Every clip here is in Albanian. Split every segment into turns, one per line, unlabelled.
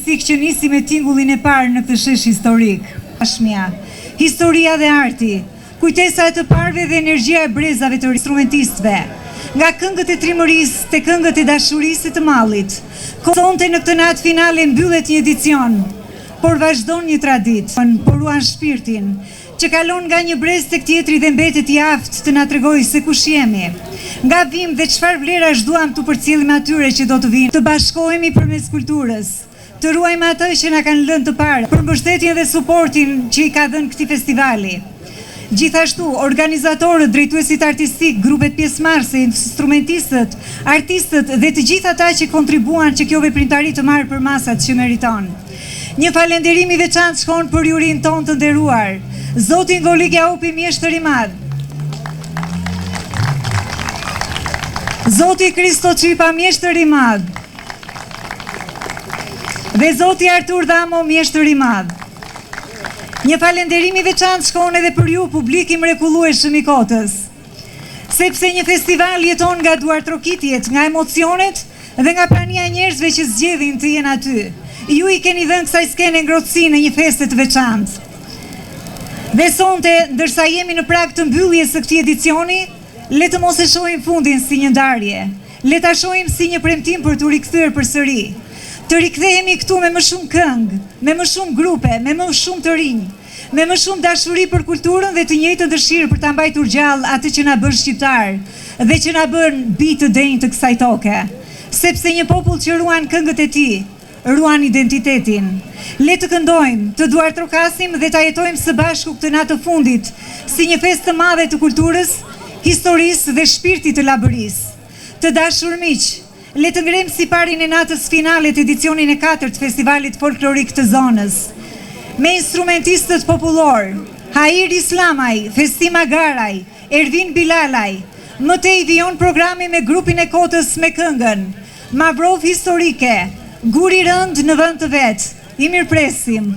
artistik që nisi me tingullin e parë në këtë shesh historik. Historia dhe arti, kujtesa e të parëve dhe energjia e brezave të instrumentistëve, nga këngët e trimërisë te këngët e dashurisë të mallit. Sonte në këtë natë finale mbyllet një edicion, por vazhdon një traditë, poruan shpirtin, që kalon nga një brez tek tjetri dhe mbetet i aftë të na tregojë se kush jemi, nga vim dhe çfarë vlerash duam të përcjellim atyre që do të vinë, të bashkohemi përmes kulturës, të ruajmë atë që na kanë lënë të parë, për mbështetjen dhe suportin që i ka dhënë këtij festivali. Gjithashtu, organizatorët, drejtuesit artistik, grupet pjesëmarrëse, instrumentistët, artistët dhe të gjithë ata që kontribuan që kjo veprimtari të marrë për masat që meriton. Një falënderim i veçantë shkon për jurin ton të nderuar, Zoti Ngolik Jahupi, mjeshtër i madh. Zoti Kristo Çipa, mjeshtër i madh. Dhe Zoti Artur Dhamo, mjeshtër i madh. Një falënderim i veçantë shkon edhe për ju, publik i mrekullueshëm i Kotës, sepse një festival jeton nga duartrokitjet, nga emocionet dhe nga prania e njerëzve që zgjedhin të jenë aty. Ju i keni dhënë kësaj skene ngrohtësi në një festë të veçantë. Dhe sonte, ndërsa jemi në prag të mbylljes së këtij edicioni, le të mos e shohim fundin si një ndarje. Le ta shohim si një premtim për t'u rikthyer përsëri. Të rikthehemi këtu me më shumë këngë, me më shumë grupe, me më shumë të rinj, me më shumë dashuri për kulturën dhe të njëjtën dëshirë për ta mbajtur gjallë atë që na bën shqiptar dhe që na bën bijtë të denjë të kësaj toke. Sepse një popull që ruan këngët e tij, ruan identitetin. Le të këndojmë, të duartrokasim dhe ta jetojmë së bashku këtë natë të fundit si një festë të madhe të kulturës, historisë dhe shpirtit të labërisë. Të dashur miq, le të ngrem siparin e natës finale të edicionin e 4 të festivalit folklorik të zonës. Me instrumentistët popullor, Hair Islamaj, Festima Garaj, Ervin Bilalaj, mëtej vijon programi me grupin e Kotës me këngën Mavrov historike, Guri rënd në vend të vet. I mirëpresim.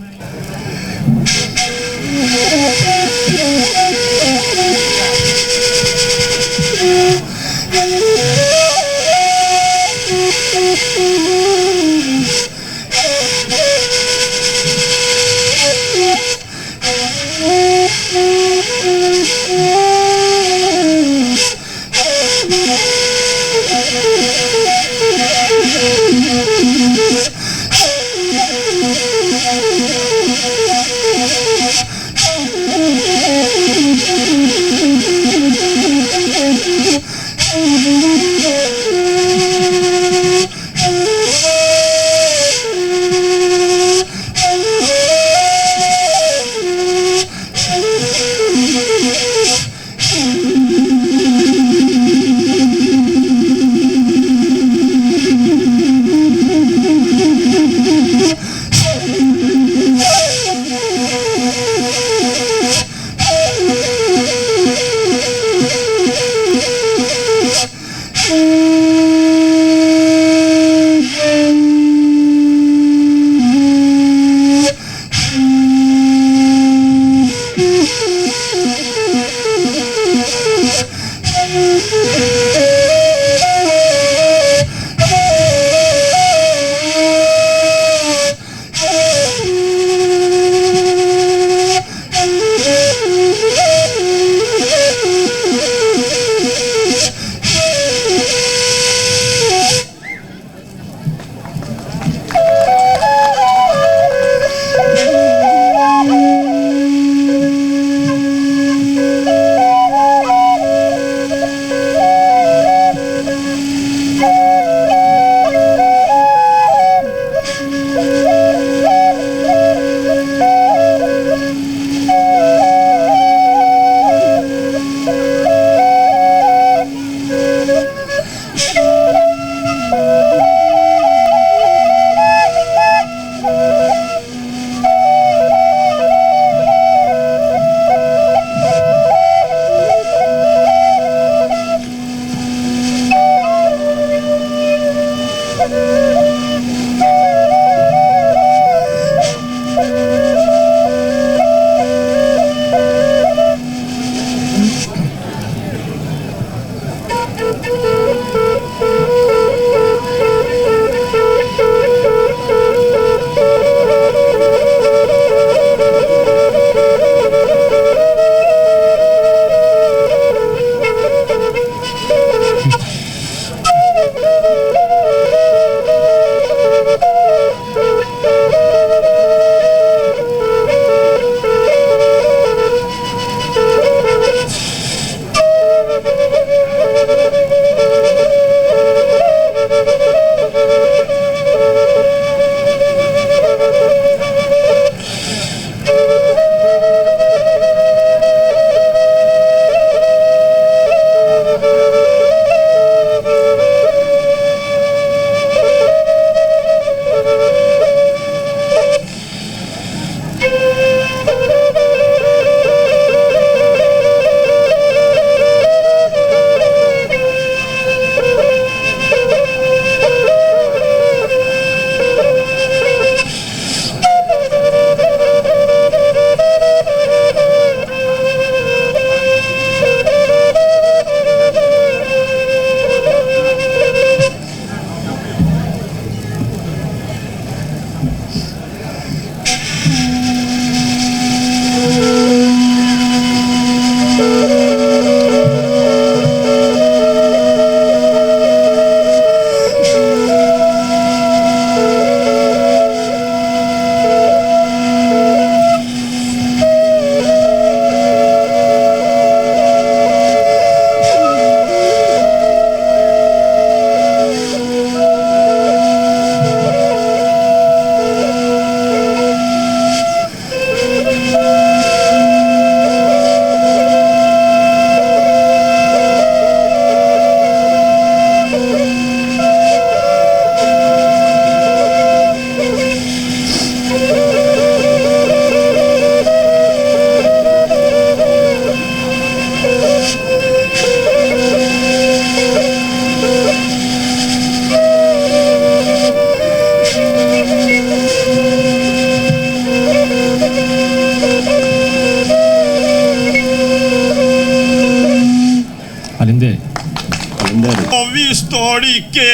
Historike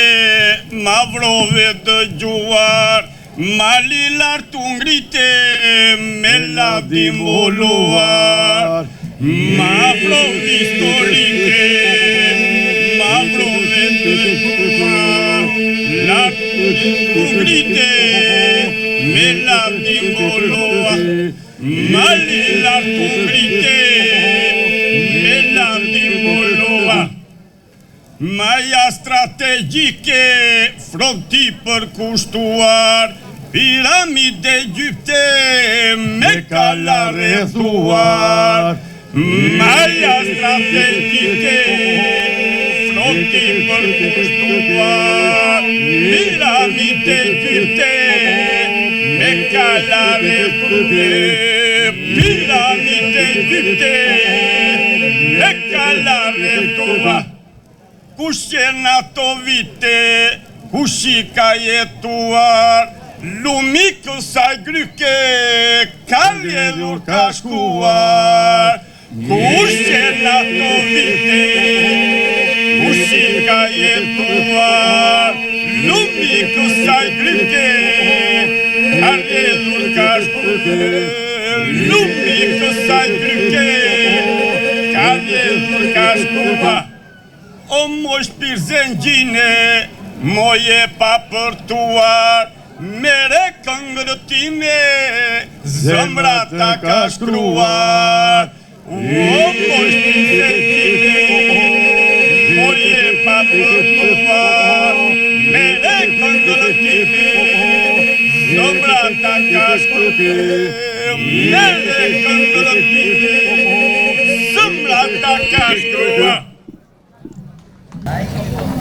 ma vrove dëgjuar, mali lartu ngrite me lavdim volluar. Ma vrove historike, ma vrove dëgjuar, lartu ngrite me lavdim volluar. Mali lartu ngrite me lavdim volluar. Maja strategjike fronti përkushtuar, piramide Egypte me kala rrethuar. Maja strategjike fronti përkushtuar, piramide Egypte me kala rrethuar. Piramide Egypte me kala rrethuar. Kush qenë ato vite, kush I ka jetuar, lumi kësaj gryke, ka rjedhur ka shkuar. Kush qenë ato vite, kush I ka jetuar, lumi kësaj gryke, ka rjedhur ka shkuar. Lumi kësaj gryke, ka rjedhur ka shkuar. O moj shpirë zëngjine, moje pa përtuar, mere këngërë time, zëmra ta ka shkruar. O moj shpirë zëngjine, moje pa përtuar, mere këngërë time, zëmra ta ka shkruar. Mere këngërë time, zëmra ta ka shkruar.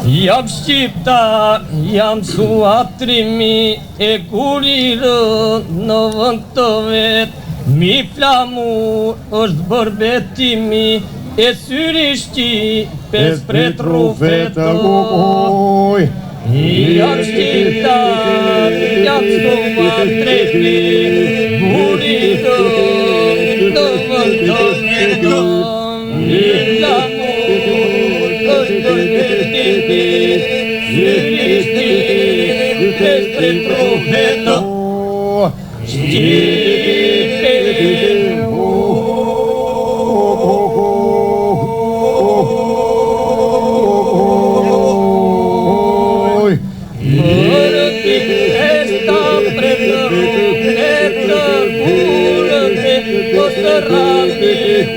Jam shqiptar, jam suatrimi, e kur I rë në vend të vet, mi flamur është bërbetimi, e syri shqipes pret rufetë. Jam shqiptar, jam suatrimi, kur I rë në vend të vet, mi flamur është bërbetimi,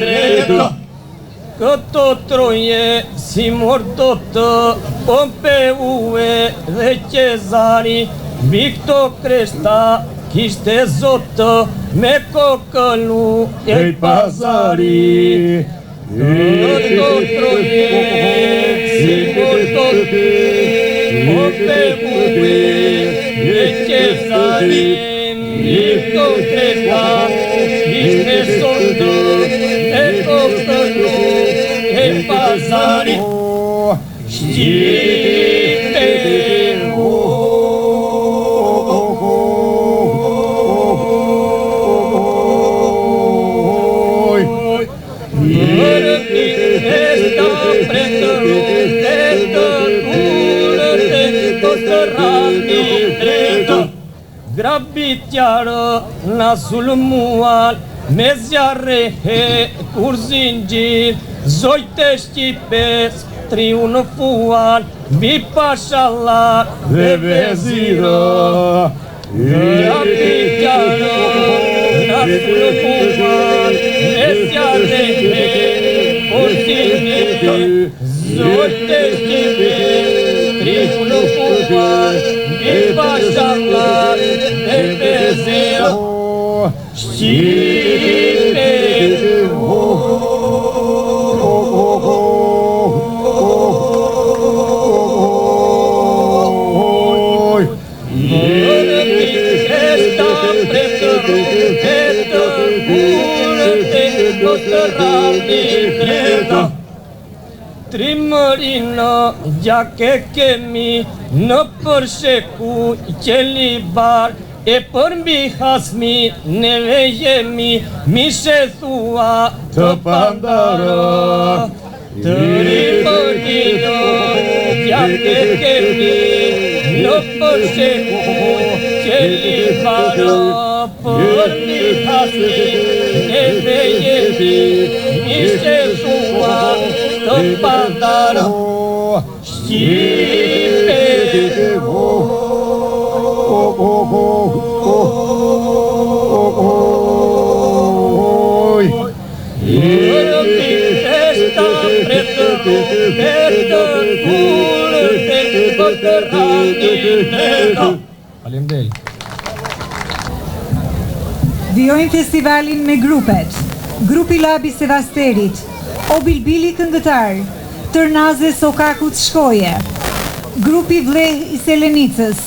drejta. Këto troje si mordotë, Pompeue dhe Qezari, mbi këto kreshta kishte zotë, me kokëllu e pazari. Këto troje si mordotë, Pompeue dhe Qezari, mbi këto kreshta kishte zotë, me kokëllu e pazari. Shqipe Grabitjarë na sulmuan, me zjarrehe kur zingjir, zojtë e Shqipes triumfuan, mbi pashallar dhe vezira. Grabitjarë na sulmuan, me zjarrehe kur zingjir, zojtë e Shqipes triumfuan, mbi pashallar dhe vezira. Shqipe Trimërinë gjake kemi, në përsheku qeli bar, e për mbi hasmi neve jemi, mishe thua të pandara. Trimërinë gjake kemi, në përsheku qeli bar, për mbi hasmi neve jemi, mishe thua të pandara. Shqipe
Faleminderit.
Vijojnë festivalin me grupet: Grupi Labi Sevasterit, O Bilbili këngëtar, Tërnaze Sokakut Shkoje, Grupi Vleh i Selenicës,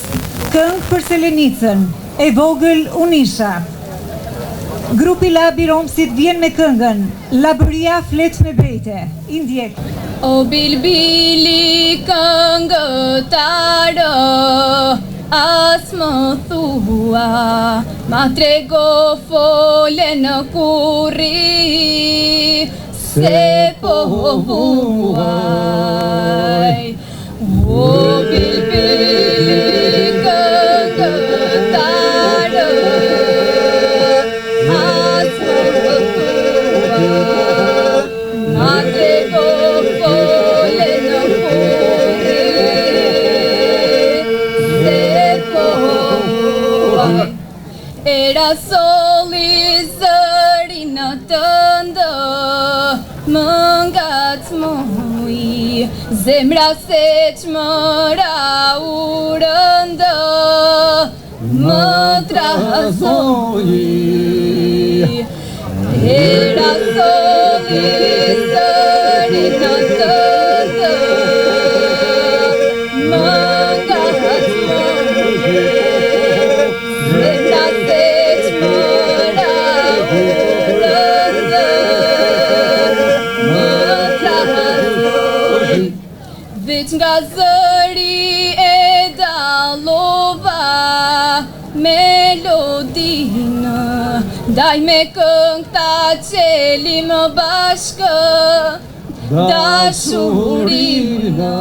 Këngë për Selenicën, e vogël Unisha. Grupi Labi Romsit vjen me këngën Labëria flet me brejte, i ndjek.
O Bilbili këngëtarë, as më thua, ma trego fole në kurri, se po vuaj. O Bilbili këngëtarë, as më thua, ma trego fole në kurri, se po vuaj. Era soli zëri në tëndë, më ngacmoj, zemra se çmëra u rëndë, më trazoj. Era soli zëri në tëndë, më ngacmoj, zemra se çmëra u rëndë, më trazoj. Veç nga zëri e dallova melodinë, daj me këngë ta qelim bashkë dashurinë.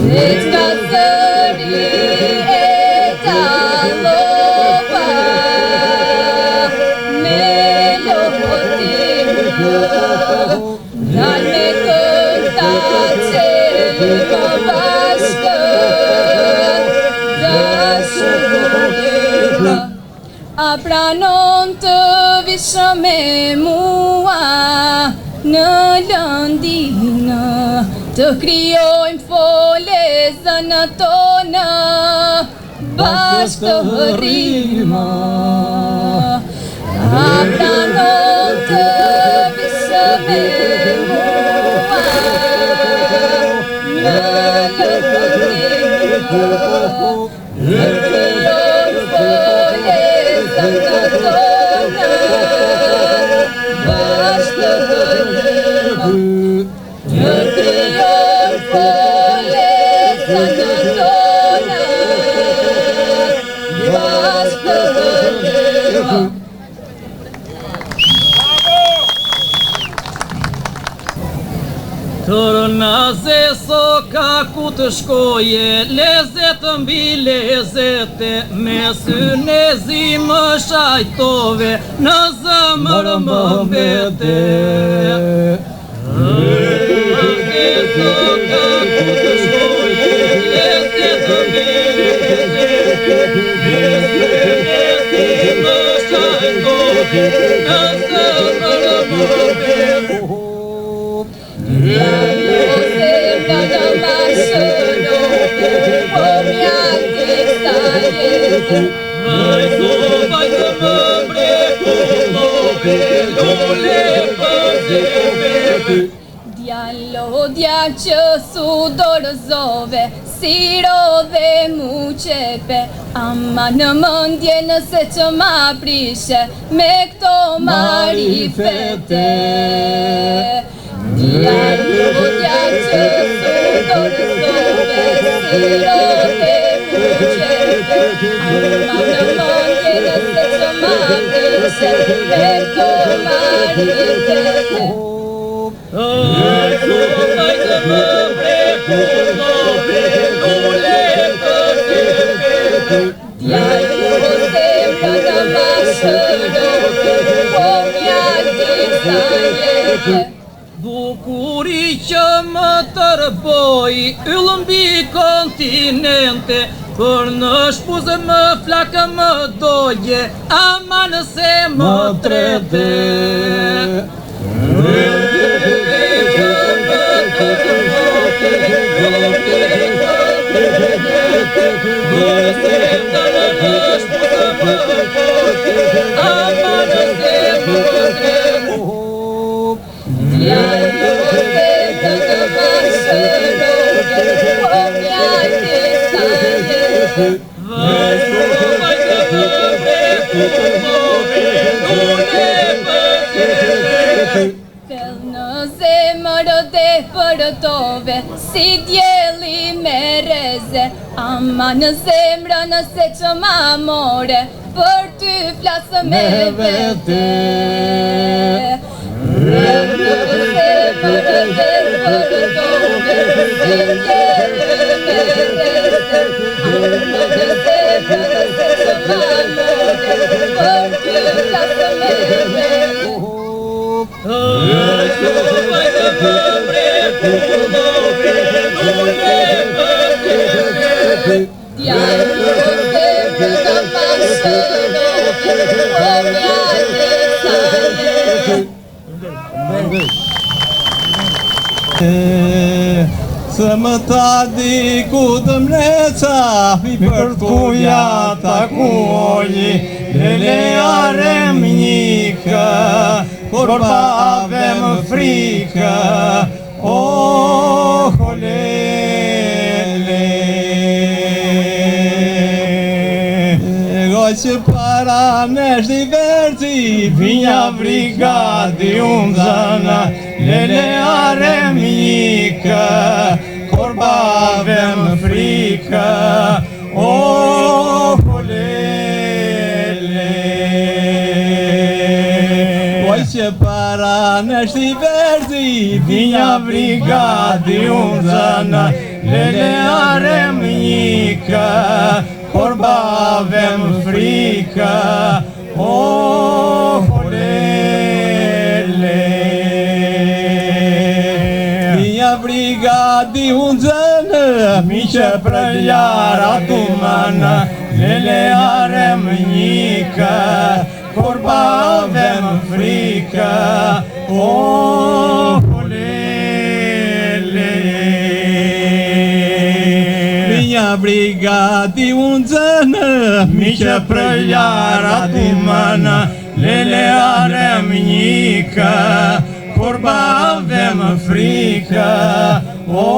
Veç nga zëri e dallova melodinë, daj me këngë ta qelim bashkë dashurinë. A pranon të vishë me mua në lëndinë, të kryojmë folezën tonë, bashkë të rrima. A pranon të vishë me mua në lëndinë, të kryojmë folezën tonë, bashkë të rrima. Të kryojmë folezën tonë, bashkë të rrima.
Tërnaze so ka ku të shkoje, lezet mbi lezete, me syne zi më shajtove, në zëmër më vete. Tërnaze so ka ku të shkoje, lezet mbi lezete, me syne zi më shajtove, në zëmër më vete.
Djalodja që su dorëzove, si rodhe mu qepe, ama në mëndje nëse që ma prishe, me këto marifete. Djalodja që su dorëzove, si rodhe mu qepe, ama në mëndje nëse që ma prishe, me këto marifete.
Bukuri që më tërboj, yllë mbi kontinente, për në shpuzë më flakë më doje, ama nëse më trete.
Fel në zemër dhe për tove, si djeli me reze, ama në zemrë nëse që ma more, për ty flasë me vete. Fel në zemër dhe për tove, si djeli me reze, ama në zemrë nëse që ma more, për ty flasë me vete.
Së më ta di ku të mreca, i për t'kuja takuoji, lele arem njika, kur pave më frika, oh lele. Goj që para me shdi verci, vinja brigadi unë zana, lele arem njika, kur pave më frika, oh lele. Goj që para me shdi verci, vinja brigadi unë zana, lele arem njika, kur pave më frika, oh lele. Vinja brigadi unë zënë, mi që për jara tu mënë, lele arem njika, kur bave më frika, o lele. Minha brigadi unë zënë, mi që prëllara di mëna, lele arem njika, kur bave më frika, o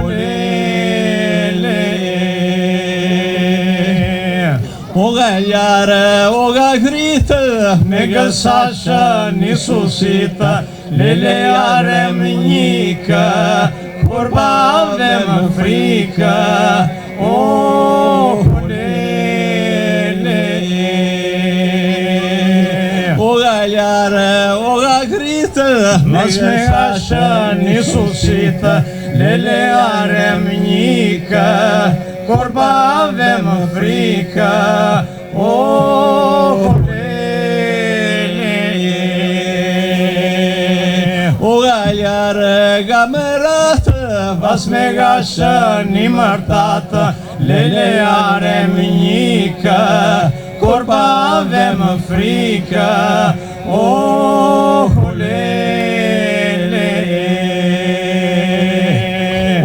lele. O galjare, o gagritë, me gësashë një susita, lele arem njika, kur bave më frika, o lele. O galjare, o gagritë, me gësashë një susita, lele arem njika, kur bave më frika, o lele. O galjare gameratë, vas me gashë një mërtatë, lele arem njika, kur bave më frika, o lele.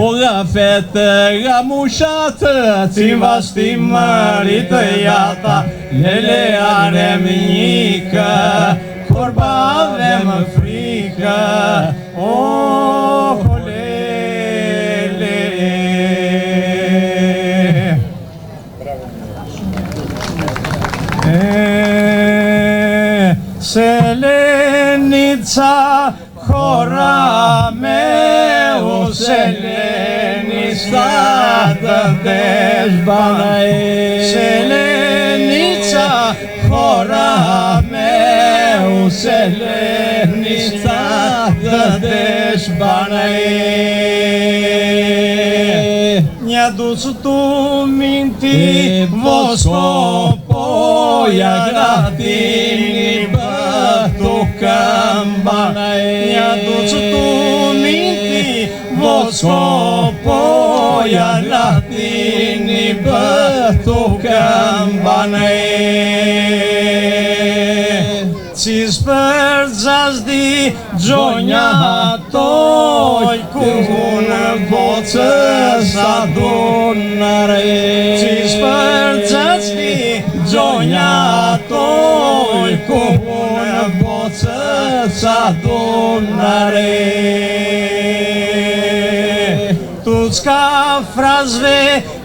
O gafetë, gamushatë, cim vashti mëritë jata, lele arem njika, kur bave më frika, o lele. Selenica hora me u selenica të desh banaj. Selenica hora me u selenica të desh banaj. Një ducë tu minti vosko poja gratini bëtu këmbanaj. Një ducë tu minti vosko poja gratini bëtu këmbanaj. Cis për gjazdi gjonja toj, kunë vocës adunare. Cis për gjazdi gjonja toj, kunë vocës adunare. Tu s'ka frazve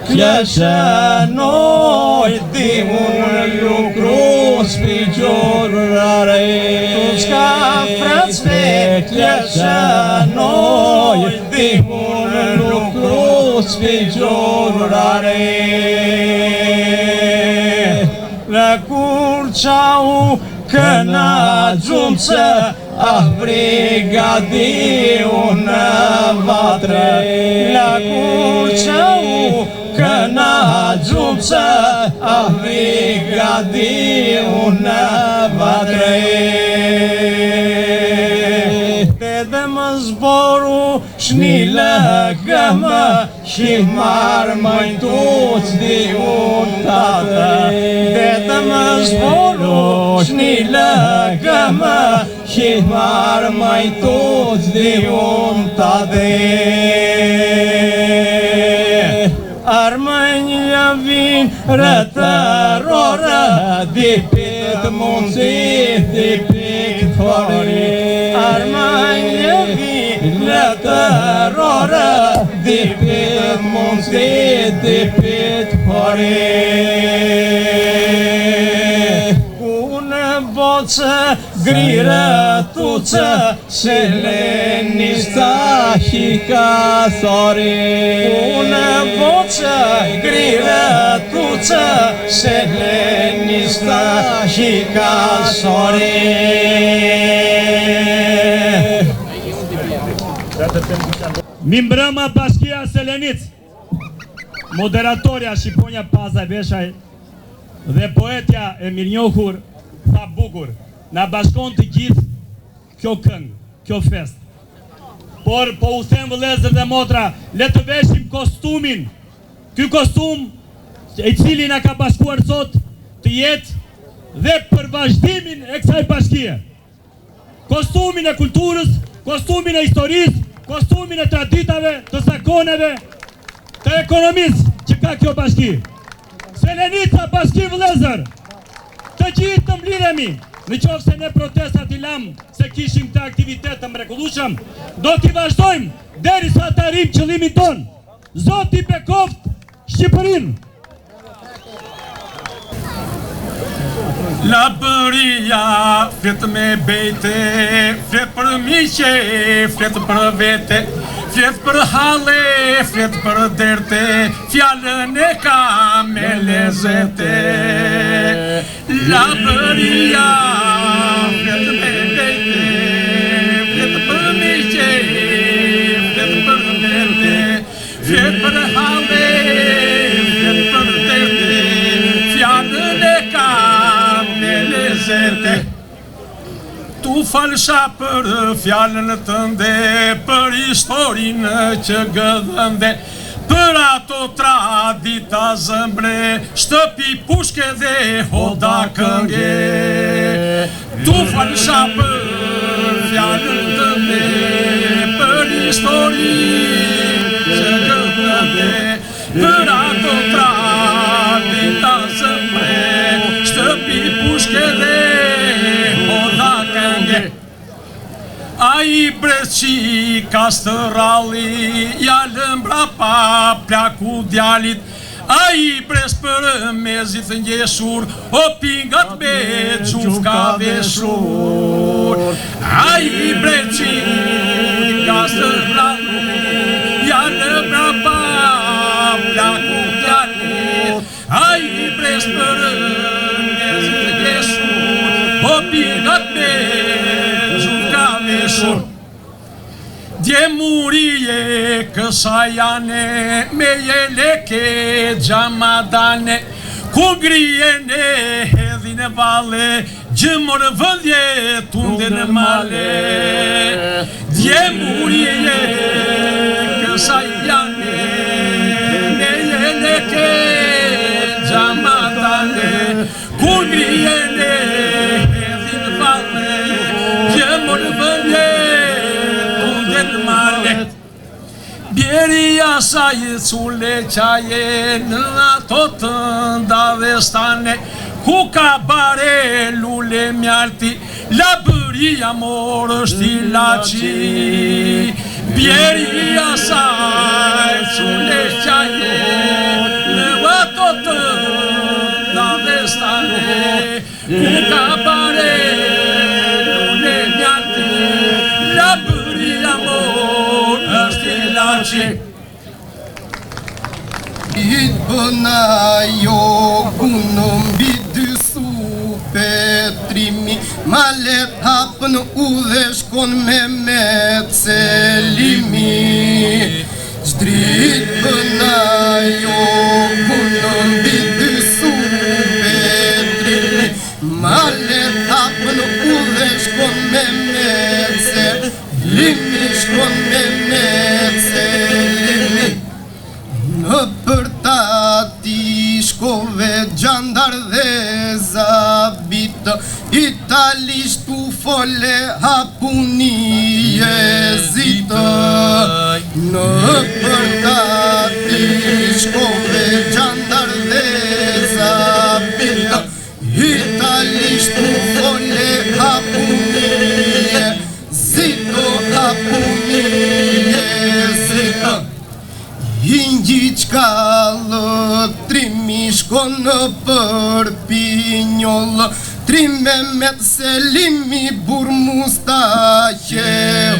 kleshënoj, di unë lukru s'pigjurare. Tu s'ka frazve kleshënoj, di unë lukru s'pigjurare. Në kur qau këna gjumëse, brigadi unë vatre. Në kur qau këna gjumëse, brigadi unë vatre. Dhe më zboru shnile këmë, shimar mëjtuc di unë tate. Dhe më zboru shnile këmë, shimar mëjtuc di unë tate. Armënjë vin rëtërore, dipit mundësit, dipit fori. Armënjë vin rëtërore, dipit mundësit, dipit fori. Unë boce grire tuce, selenista shika thori. Unë boce grire tuce, selenista shika thori.
Mi mbrëma Bashkia Selenic, moderatorja Shqiponja Paza Veshaj dhe poetja e mirënjohur Tha Bukur, na bashkon të gjithë kjo këngë, kjo fest. Por po u them vëllezër dhe motra, le të veshim kostumin. Ky kostum i cili na ka bashkuar sot të jetë dhe për vazhdimin e kësaj bashkie. Kostumin e kulturës, kostumin e historisë, kostumin e traditave, të zakoneve, të ekonomisë që ka kjo bashki. Selenica Bashki Vëllezër, të gjithë të mblidhemi, në qoftë se ne protestat i lam se kishim të aktivitet të mrekullueshëm, do t'i vazhdojmë derisa të arrijmë qëllimin ton. Zoti bekoft Shqipërinë.
La bëria flet me bejte, flet për miqe, flet për vete, flet për halle, flet për derte, fjallën e ka me lezete. La bëria flet me bejte, flet për miqe, flet për vete, flet për halle, flet për derte, fjallën e ka tu falsha për fjallën tënde, për historinë që gëdhënde, për ato tradita zëmbre, shtëpi pushke dhe hoda kënge. Tu falsha për fjallën tënde, për historinë që gëdhënde, për ato tradita zëmbre, shtëpi pushke dhe hoda kënge. A i breqi kastëralli, jalën brapa plaku djalit, a i bres për mezit njeshur, o pingat me qufka veshur. A i breqi kastëralli, jalën brapa plaku djalit, a i bres për mezit njeshur, o pingat me qufka veshur. Djemurie kësajane, me jeleke gjamadane, ku ngrijene hedhin e vale, gjëmor vëndje tunde në male. Djemurie kësajane, me jeleke gjamadane, ku ngrijene hedhin e vale, gjëmor vëndje bjeri asaj cule qaje në ato të nda dhe stane, ku ka bare lule mjalti, la bëria morë është i laci. Bjeri asaj cule qaje në ato të nda dhe stane, ku ka bare lule mjalti, la bëria morë është i laci.
I bëna jo gunë mbi dy supe trimi, ma let hapën u dhe shkon me celimi. Zdrit bëna jo gunë mbi dy supe trimi, ma let hapën u dhe shkon me celimi, shkon me celimi. Në përtati shkove gjandar dhe zabit, italisht u fole hapuni jezit. Në përtati shkove gjandar dhe zabit, italisht u fole hapuni jezit, hapuni jezit. Ingi qkallë, trimi shkon në për pinjollë, trime me të selimi bur mustaqe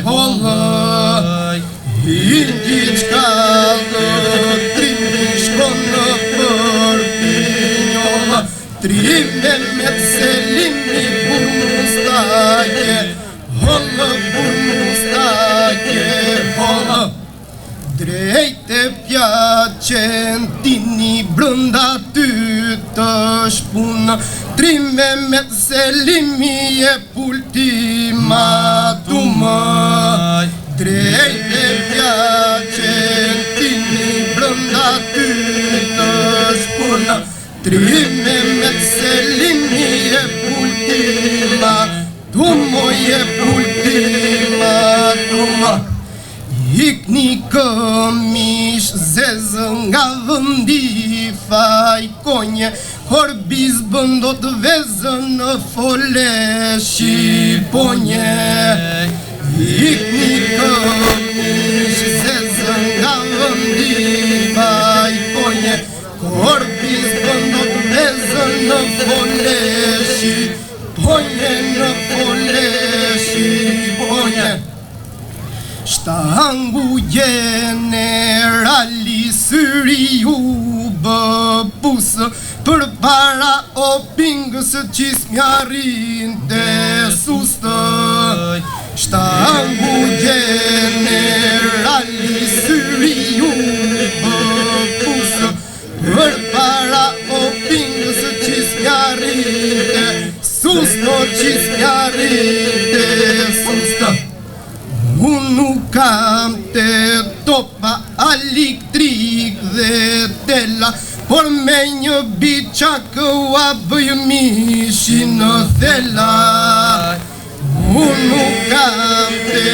hollë. Ingi qkallë, trimi shkon në për pinjollë, trime me të selimi bur mustaqe hollë, bur mustaqe hollë. Drejte pjaqen tini brënda ty të shpunë, trime me të selimi e ultimatumë. Drejte pjaqen tini brënda ty të shpunë, Trime me selini e pultima, tu moje pultima, tuma. Ikni këmish zezë nga vëndi fajkonje, Horbiz bëndot vezë në fole shqiponje. Ikni këmish zezë nga vëndi fajkonje, Horbiz bëndot vezë në fole shqiponje, në fole shqiponje. Shtangu generali syri u bëpusë, për para o pingës qis mjarin të sustë. Shtangu generali syri u bëpusë, për para o pingës qis mjarin të sustë, qis mjarin të sustë. Unë nuk kam të topa elektrik dhe tela, por me një biçak ua bëj mishi në thella. Unë nuk kam të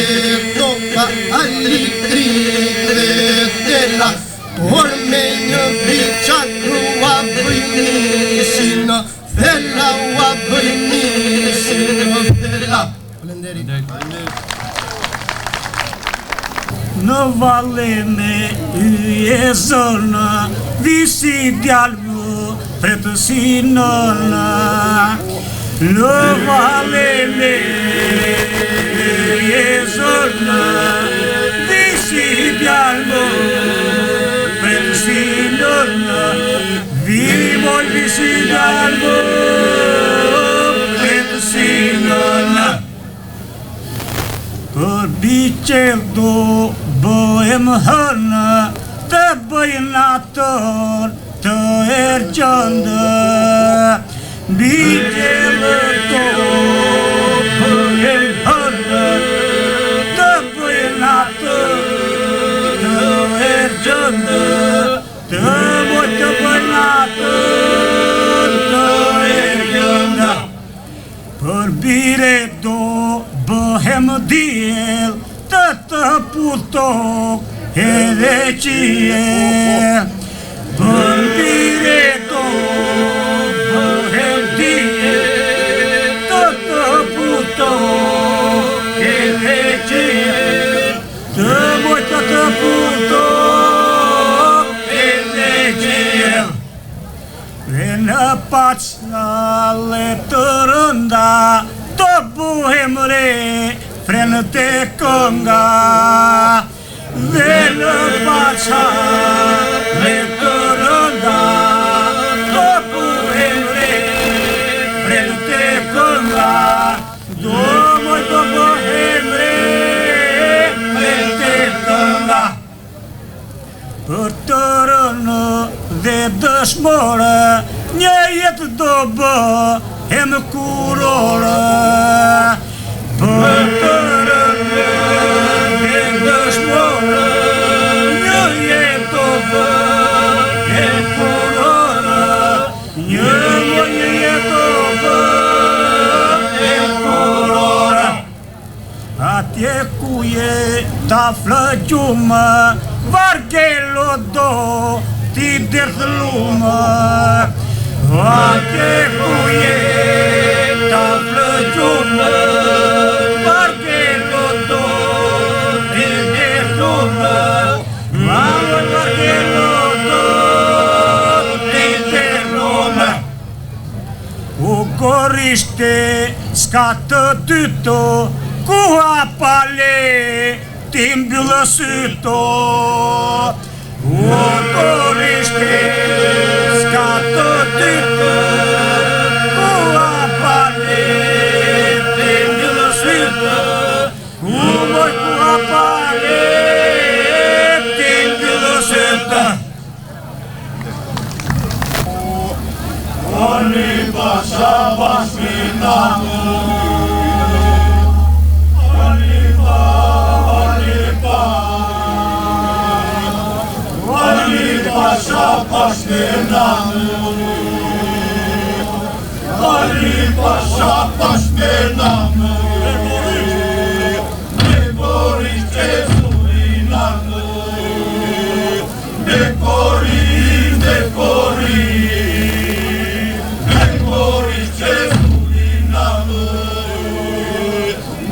topa elektrik dhe tela, por me një biçak ua bëj mishi në thella, ua bëj mishi në thella. Falenderit.
Në valle me yje zënë, visi djalë pretësi nënë. Në valle me yje zënë, visi djalë pretësi nënë. Vimoj visi djalë pretësi nënë. Për biqel do bëhem hënë, të bëjnë atër të ergjëndë. Biqel do bëhem hënë, të bëjnë atër të ergjëndë. Të moj të bëjnë atër të ergjëndë. Për bire do bëhem djel, të putok edhe qiel. Për bire do bëhem djel, të putok edhe qiel. Të moj të putok edhe qiel. Dhe në pacnale të rënda, të buhem re frenë të kënga. Dhe në pacnale të rënda, të buhem re frenë të kënga. Do moj të buhem re frenë të kënga. Për të rënë dhe dëshmore, një jetë do bëhem kurore. Për të rënë dhe dëshmore, një jetë do bëhem kurore. Një jetë do bëhem kurore. Atje ku je ta flëgjumë, vargelo do ti dërthlumë. Atje ku je ta flëgjumë, vargelo do ti dërthlumë. Vargelo do ti dërthlumë. U korishte s'ka të dyto, ku hapale ti mbyllë syto. U korishte s'ka të dyto, ku hapale ti mbyllë syto. Ku moj ku hapale ti mbyllë syto. Oni pasha bashkënanu, pasha bashkënanu.
Ali Pasha Pashmena më, me Boris Qesulina më, me Boris Qesulina më,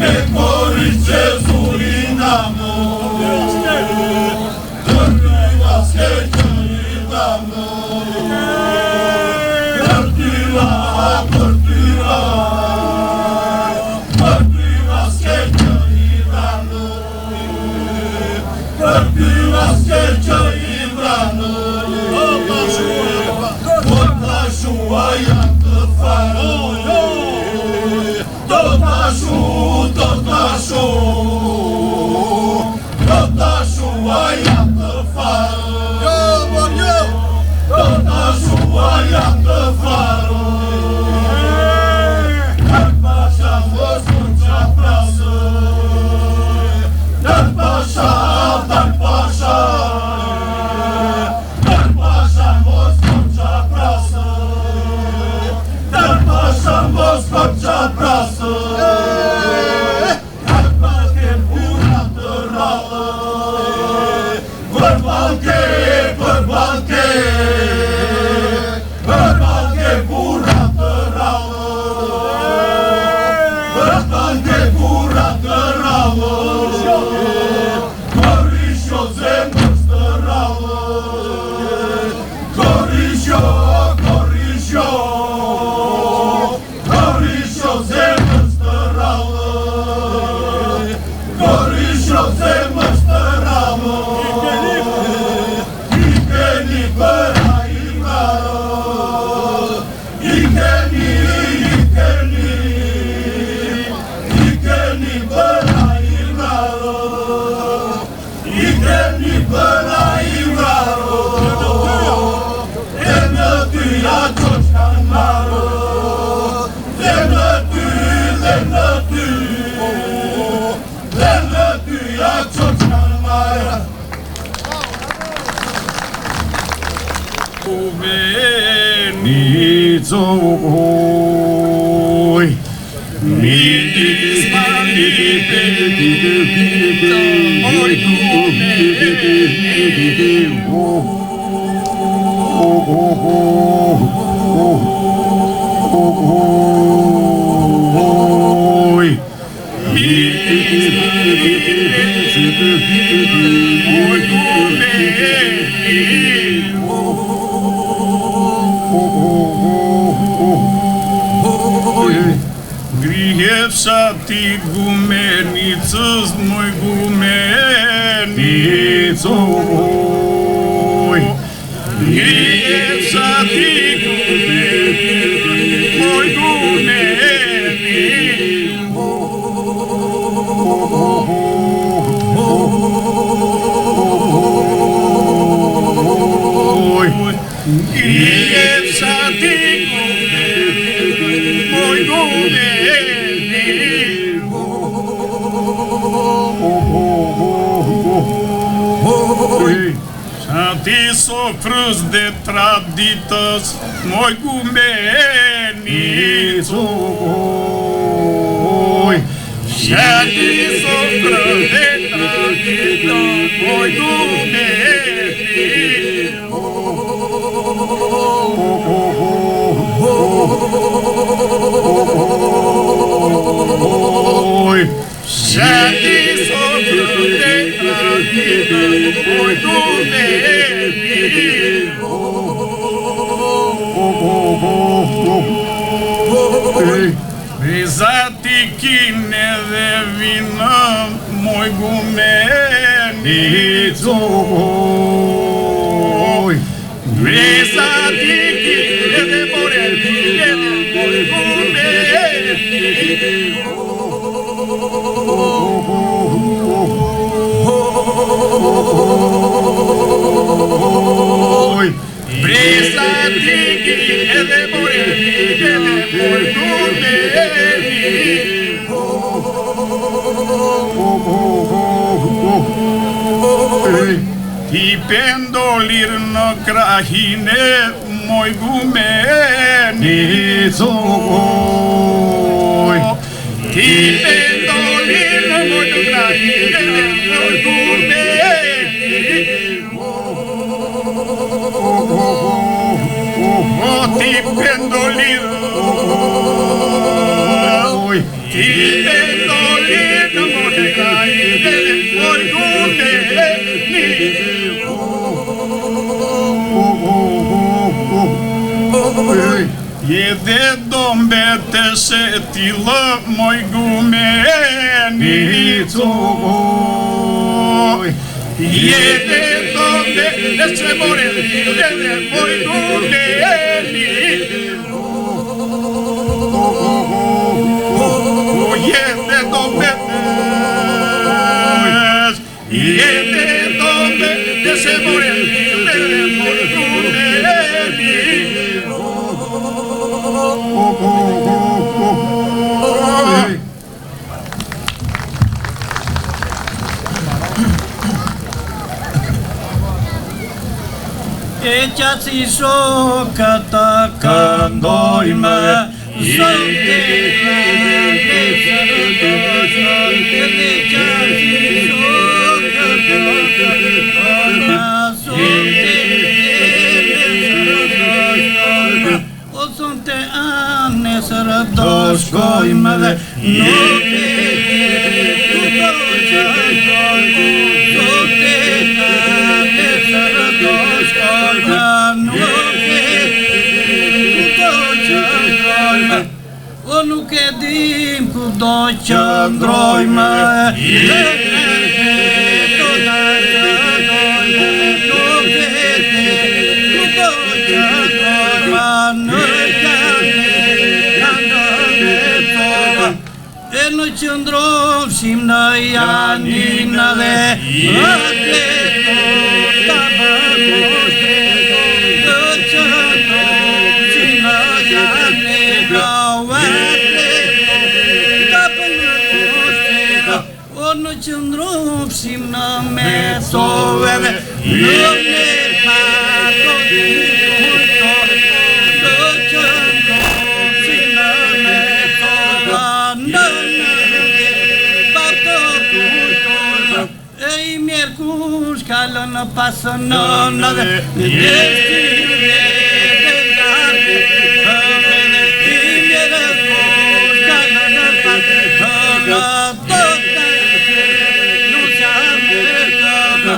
me Boris Qesulina më, tërtyva s'keqënita më, tërtyva s'keqënita më, tërtyva s'keqënita më, ta shua janë të farë, do ta shua janë të farë, do ta shua janë të farë, Dar Pasha mos mund qa prasë, Dar Pasha mos mund qa prasë, Dar Pasha mos mund qa prasë, Dar Pasha puna të rallë, për balke puna të rallë, për balke puna të rallë, Korisho zemës të rallë, Korisho zemës të rallë, Korisho zemës të rallë, Ikeni bëra i marë, Ikeni bëra i marë, Ikeni bëra i marë, e në tyja qoq kanë marë, dhe në tyja qoq kanë marë. Uvenițoi, Grijevša ti gumenicës, moj gumenicoj. Grijevša ti gumenicës, moj gumenicoj. Grijevša ti gumenicës, moj gumenicoj. Ti sofrës dhe traditës, moj gumenicoj. Ti sofrës dhe traditës, moj gumenicoj. Ti sofrës dhe traditës, moj gumenicoj. Rizati kine dhe vinë, moj gumenicoj. Rizati kine dhe vine, moj gumenicoj. Rizati kine dhe vine, moj gumenicoj.
Ti pendolir në krahine moj gumeni coj. Ti pendolir në moj krahine moj gumeni ti pendolir ti pendolir në moj krahine moj gumeni je dhe do mbetesh e tillë moj gumeni coj. Je dhe do mbetesh e more moj gumeni je dhe do mbetesh je dhe do mbetesh e more moj gumeni
e qaci shoka ta këndojme Zote Sonte anë sërë do shkojme dhe nuk e kuto qëjtojme Sonte anë sërë do shkojme nuk e kuto qëjtojme O nuk e dim ku do qëndrojme Në qëndrofshim në janinë dhe atë të përmoshte Në qëndrofshim në janinë dhe atë të përmoshte O në qëndrofshim në mesove dhe në ne pato të kujtore Në qëndrofshim në mesove në I mirë kush kalon në pasën në dhe destire dhe gardë I mirë kush kalon në pasën në të nuk qamë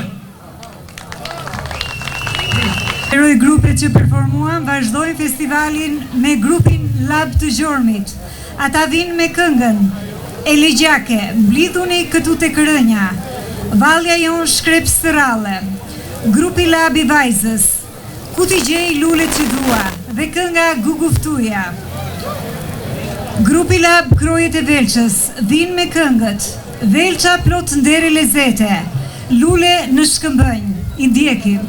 Eroj grupet që performuan vazhdojnë festivalin me grupin Lab të Gjormit. Ata vinë me këngën Elegjake, mblidhuni këtu te Kërënja. Valja jon shkrep stërale, grupi Lab I Vajzës, ku t'i gjej lulet që dua, dhe kënga Guguftuja. Grupi Lab Krojet e Velqës, vinë me këngët, Velqa plot ndere lezete, lule në Shkëmbënj, I ndjekim.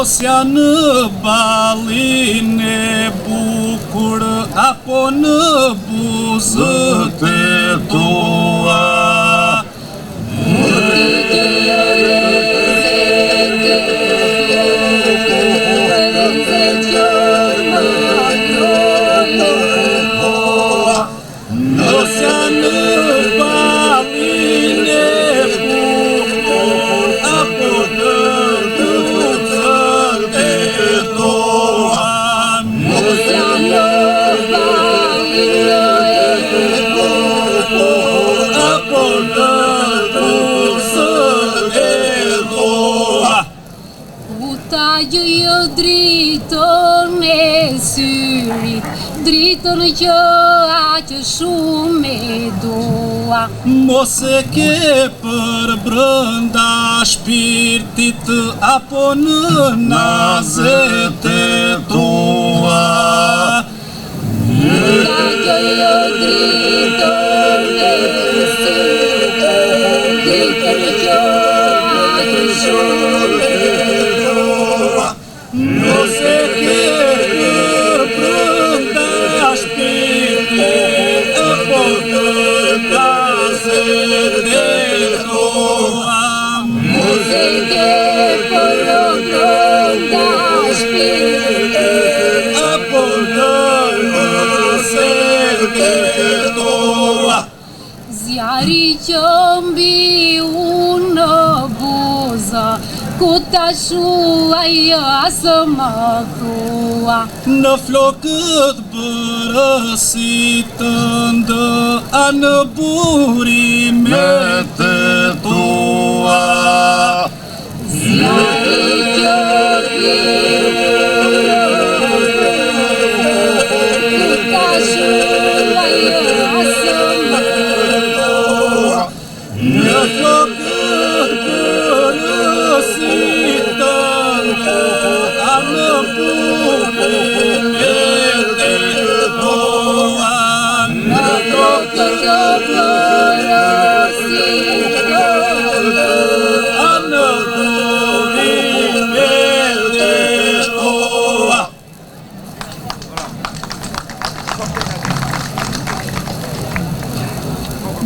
Mosja në balin e bukur apo në buzët e tua. Në Mosja në balin e bukur, apo në drutën e toa.
Mosja në balin e bukur,
apo në drutën e toa.
Uta gjë dritën e syrit, dritën që aqë shumë e dua.
Mos e ke për brënda shpirtit apo në nazet e tua.
Uta gjë dritën e syrit, dritën që aqë shumë e dua.
Mos e ke për brënda shpirtit apo në nazet e tua.
Mos e ke për brënda shpirtit
apo në nazet e tua.
Zjari që mbi unë në buza, ku ta shuaj asë më thua.
Në flokët bërësit të ndë, a në burimet e tua.
Zjari që mbi ku ta shuaj asë më thua.
Në flokët bërësit të ndë, a në burimet e tua. Në flokët bërësit të ndë, a në burimet e tua.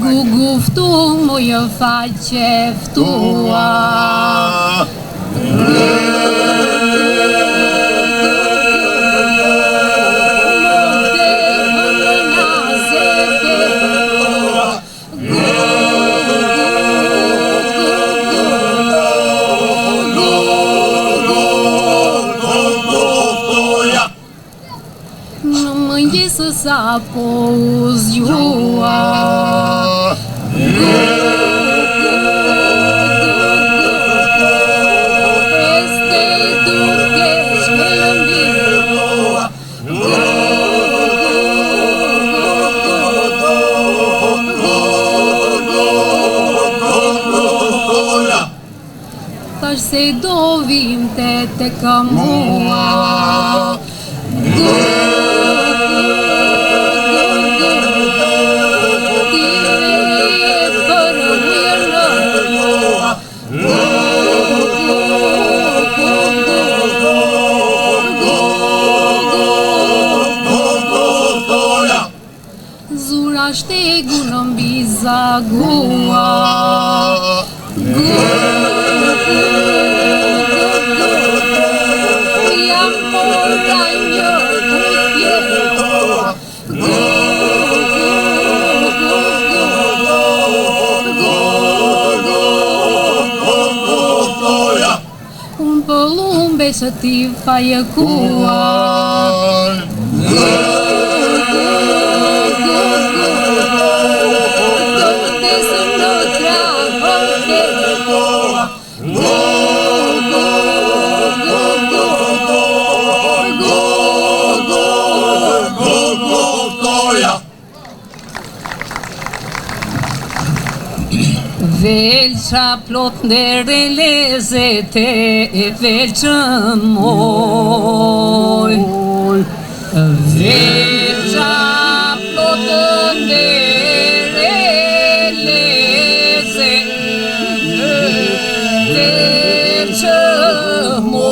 Guguftu mu jë faqe ftua. Në mëngjesë sa po u zgjua. Este duke shkëmbirua. Thash se do vinte tek mua. Zura shtegu në mbi zagua. Jam porta një kutje. Unë pëllumbe që ti faje kua. Velqa plot ndere lezete e velqën moj. Velqa plot ndere lezete velqën moj.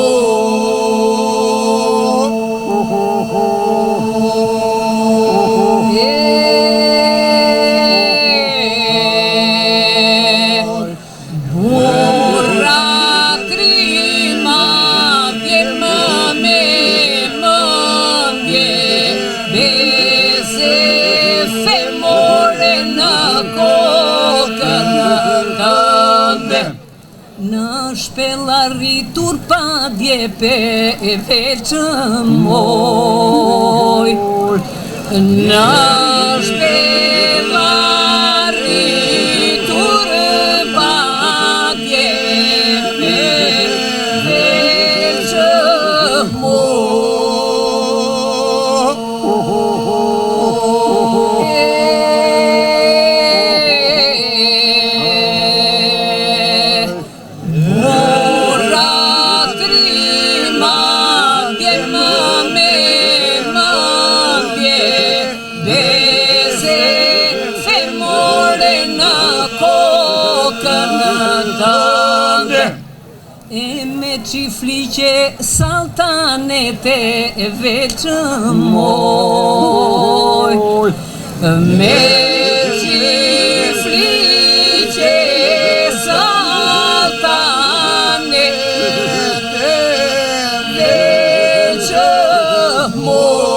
shpellaritur pa djepe e veçëm moj. Në shpellaritur pa djepe veçëm moj. Qifliqe saltanete e veçëm moj. Me qifliqe saltanete e veçëm moj.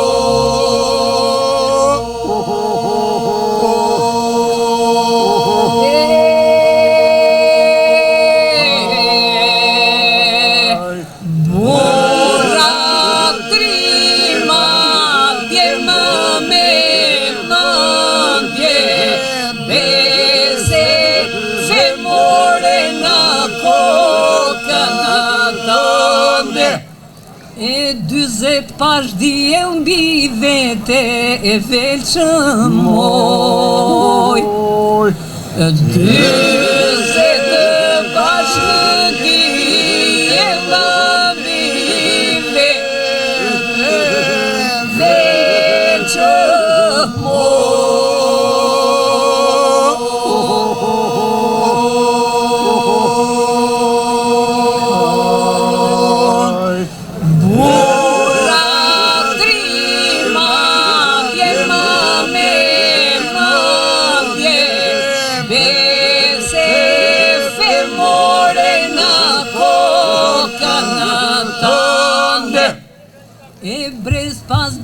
Pashdi e mbi vete e veçëm moj. 20 pashdi e mbi vete veçëm moj.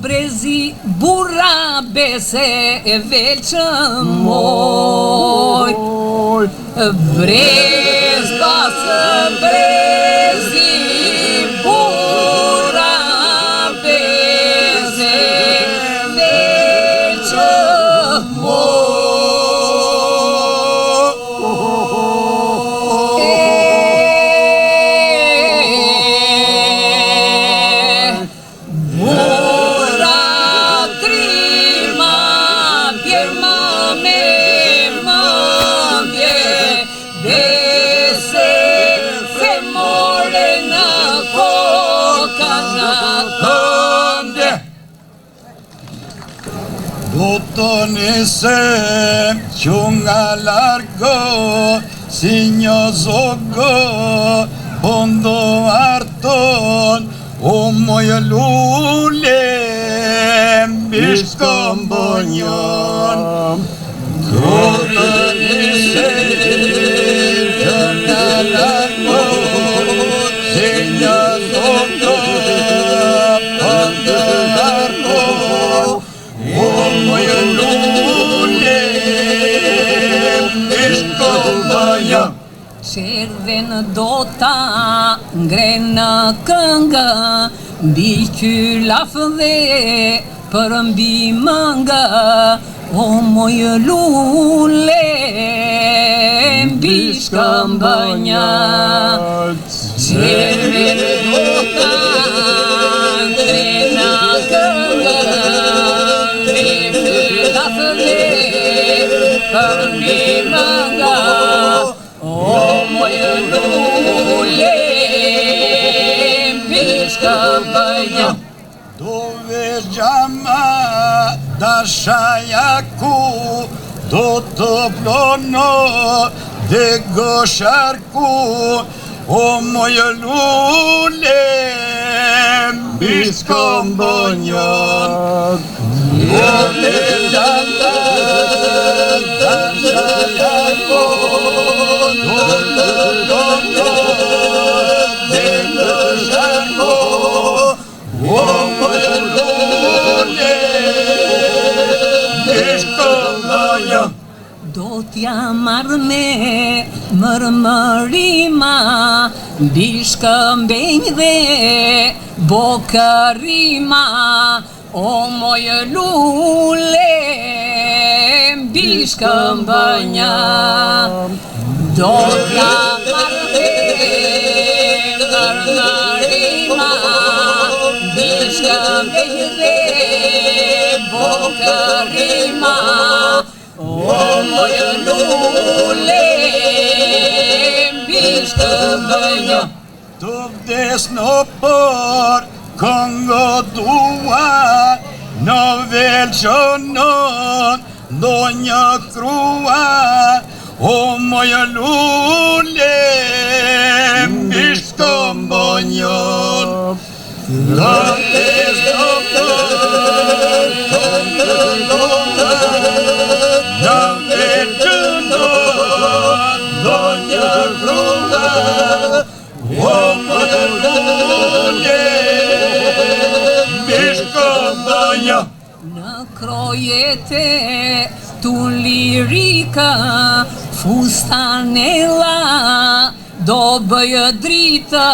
Brezi burra bese e veçëm moj. Brez pas brezi burra bese e veçëm moj.
Nise që nga largo si një zogo po ndo arton o moje lule mbi shkombonjon. Këtë nise që nga largo si një zogo po ndo arton o moje lule mbi shkombonjon.
Qerdhe në dota ngrenë këngë, mbi qylaf dhe për mbi mëngë, o moj lule mbi shkëmbënja. Qerdhe në dota ngrenë këngë, mbi qylaf dhe për mbi mëngë, o moj lule mbi shkëmbënja.
Dove gjama dashaja ku do të plono dhe gosharku, o moj lule mbi shkëmbënjon. Dove gjama dashaja ku do të plono dhe gosharku, o moj lule mbi shkëmbënjon.
do t'ja marrë me mërmërima, mbi shkëmbejnë dhe bokërima, o mojë lule, mbi shkëmbënja, do t'ja marrë me mërmërima, mbi shkëmbejnë dhe bokërima, o mojë lule, mbi shkëmbënja.
Të vdes në për këngë tua, në velqënon do një krua, o mojë lule, mbi shkëmbënjon. Të vdes në për këngë tua, në velqënon do një krua, o mojë lule, mbi shkëmbënja.
Në krojete tu lirika, fustanella do bëjë drita,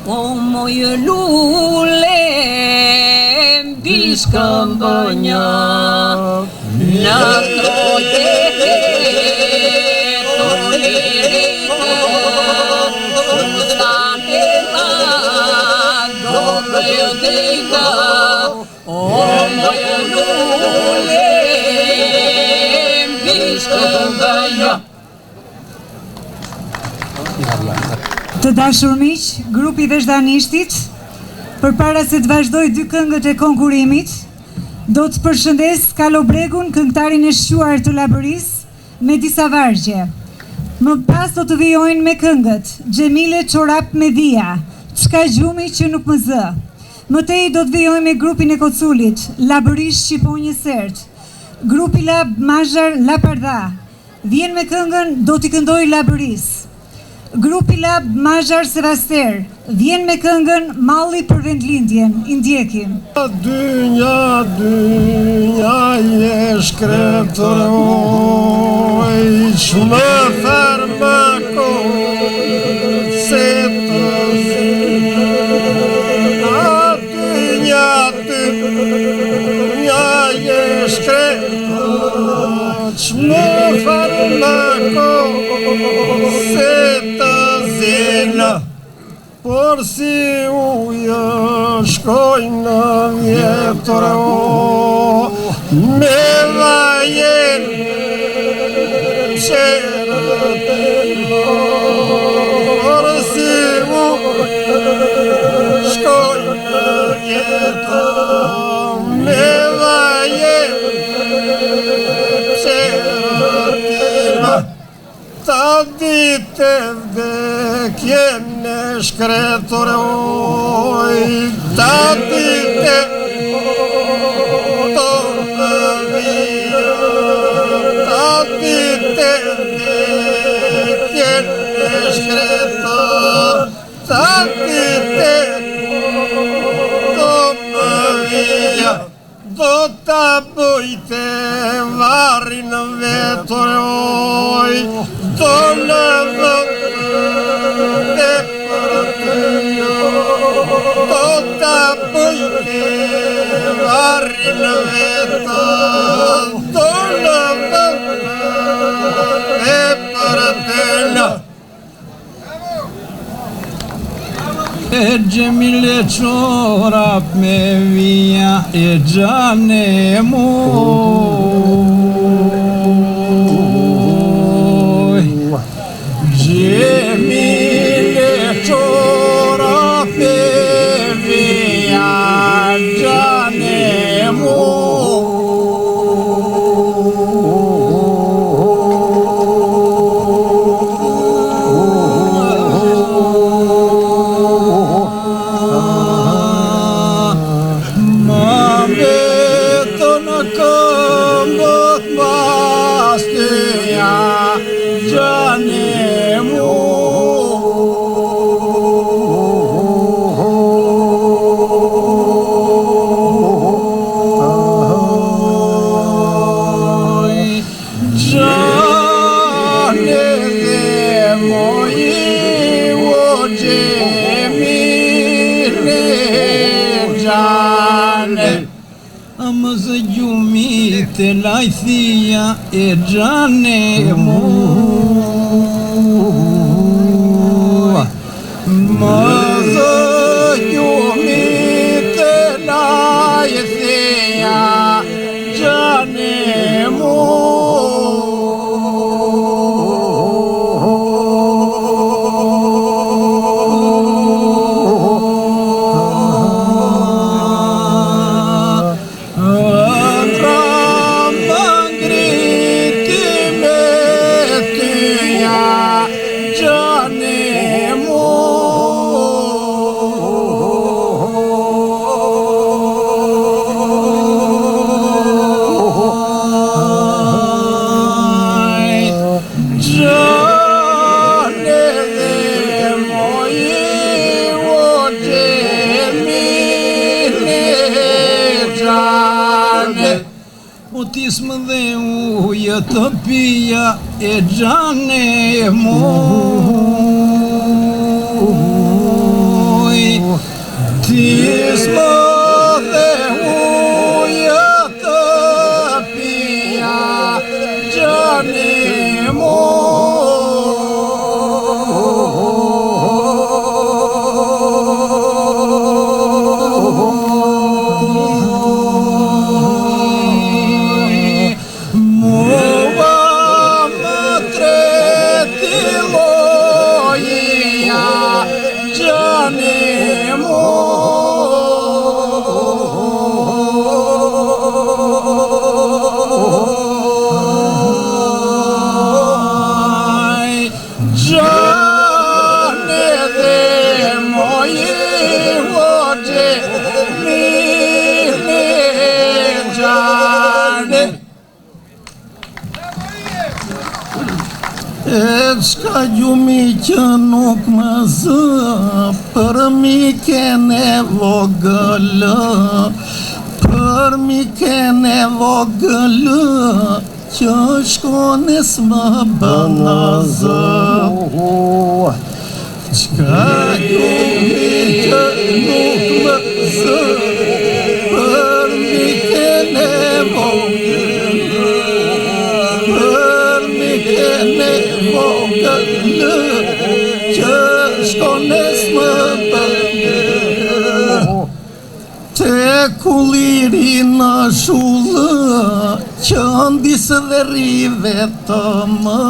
o mojë lule, mbi shkëmbënja. Në krojete tu lirika, fustanella do bëjë drita, o mojë lule, mbi shkëmbënja.
Të dashur miq, grupi Veshdanishtit, përpara se të vazhdoj dy këngët e konkurimit, do të përshëndes Kalobregun, këngëtarin e shquar të Labërisë, me disa vargje. Më pas do të vijojnë me këngët Xhemile Çorap me Vija, Çka gjumi që nuk më zë. Mëtej do të vijojnë me grupin e Koculit, Labërish Shqiponjë Sert, grupi Lab Mazhar Lapardha, vjen me këngën Do t'i këndoj Labëris. Grupi Lab Mazhar Sevaster, vjen me këngën Malli për vendlindjen, i ndjekim.
Dynja, dynja, je shkretër oj, që më farë më kohë, se të zina. Dynja, dynja, je shkretër, që më farë më kohë, se të zina. Por si ujë shkoj në vjetër, me vajen qerët e por si ujë shkoj në vjetër, me vajen qerët e ta dite vdekjen e shkretër oj, ta dite të më vijë, ta dite vdekjen e shkretër, ta dite të më vijë, do ta bëjte varin vetër oj, do në vëndë për të jo, do ta bëjte varin vetër, do në vëndë për të jo.
E Xhemile Çorap me Vija, e xhane moj. Xhemile Çorap me Vija, xhane moj.
Ja moji o gjemile gjane
Më zë gjumi të lajthia e gjane mu
Më zë gjumi të lajthia gjane mu
Tismë dhe ujë të pija e gjane muj
Tismë dhe ujë të pija gjane
Shka gjumi që nuk më zë Për mi kene vogëllë Për mi kene vogëllë Që shkones më bëna zë Shka gjumi që nuk më zë Për mi kene vogëllë Për mi kene vogëllë që shkones më bëllë Te kulliri në shullë që ndis dhe rive të më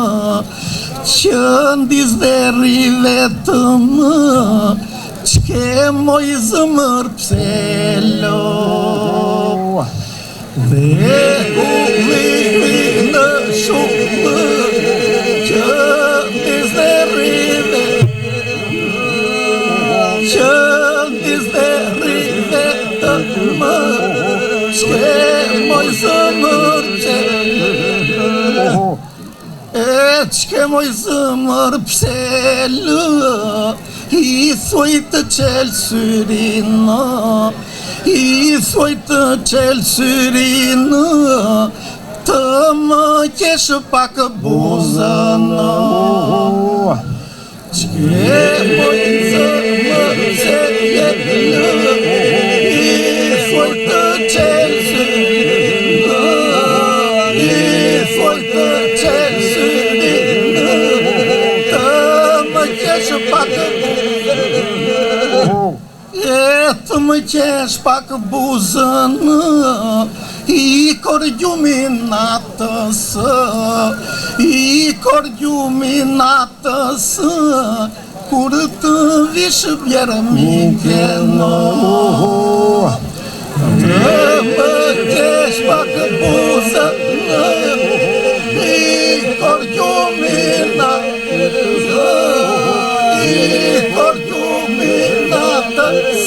që ndis dhe rive të më qke moj zëmër pselo Dhe kulliri në shullë që ndis dhe rive që ndis dhe rive të më qke moj zëmër pselo qke moj zëmër pselo I thuj të qelë syrina I thuj të qelë syrina Të më kesh pak buzëna Qke moj zëmër pselo I thuj të qelë syrina I thuj të qelë syrina Të më kesh pak Të më qesh pak buzën I kor gjumi natës I kor gjumi natës Kur të vish vjerë mikeno Të më qesh pak buzën I kor gjumi natës I kor gjumi natës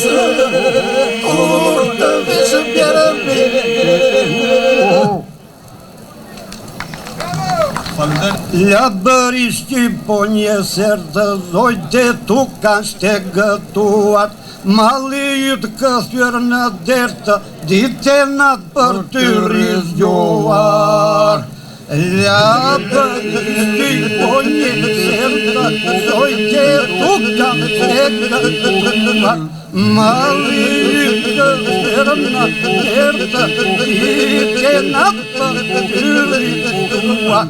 Kur të vish vjerë mikeno
Ja bëri shqipo një ser të dojtë tu kanë shtegëtuat Mali jytë këthjër në dertë, dite natë për ty rizgjohar La bëristi po një sërta, zojtje tuka trega, mali të sërna sërta, ike nata tua.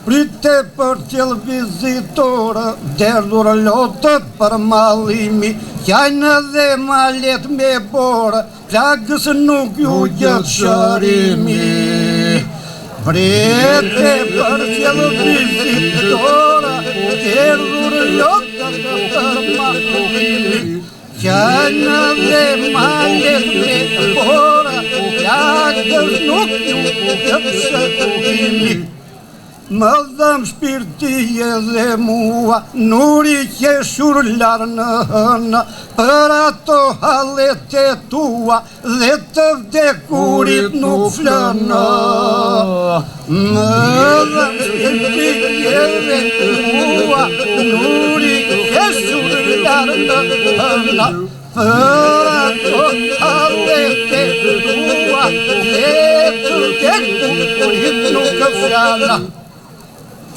Prite për tjel vizitorë, derdhur lotë për malimi, jajnë dhe malet me borë, plagës nuk ju gjëtë shërimi. Prite për tjel vizitorë, derdhur lotë për malimi, jajnë dhe malet me borë, plagës nuk ju gjëtë shërimi. Më dhëm shpirti edhe mua, nuri qeshur larnë hëna, për ato halet e tua, dhe të vdekurit nuk flëna. Më dhëm shpirti edhe mua, nuri qeshur larnë hëna, për ato halet e tua, dhe të vdekurit nuk flëna.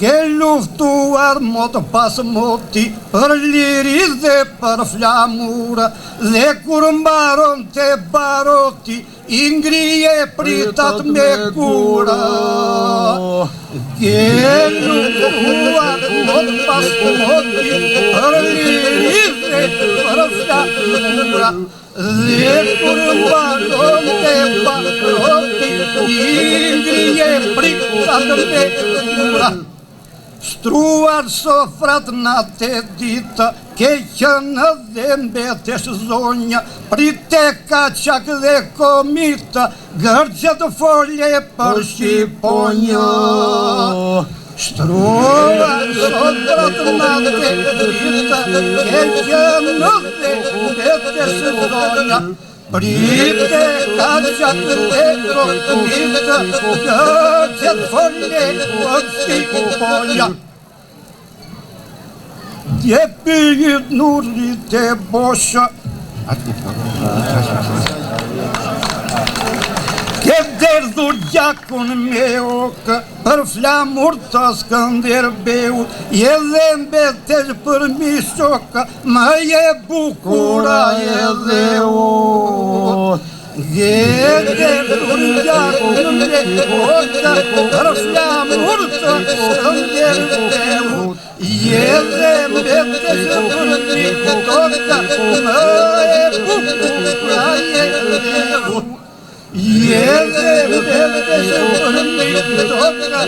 Ke luftuar mot pas moti, për liri dhe për flamura, dhe kur mbaron të baroti, i ngrije pritat me kura. Ke luftuar mot pas moti, për liri dhe për flamura, dhe kur mbaron të baroti, i ngrije pritat me kura. Struar sofrat në të ditë, keqën dhe mbetesh zonja, prite kaqak dhe komita, gërgjët folje për Shqiponja. Struar sofrat në të ditë, keqën dhe mbetesh zonja, prite kaqak dhe komita, gërgjët folje për Shqiponja. Dje pyjit nurit e bosha, ke derdhur gjakun me okë, për flamur të Skënderbeu, je dhe mbetesh për mishoka, më je bukura edhe o. Je derdhur gjakun me okë, për flamur të Skënderbeu, je dhe mbetesh për mishoka, më je bukura edhe o. Je dhe mbetesh për mishoka,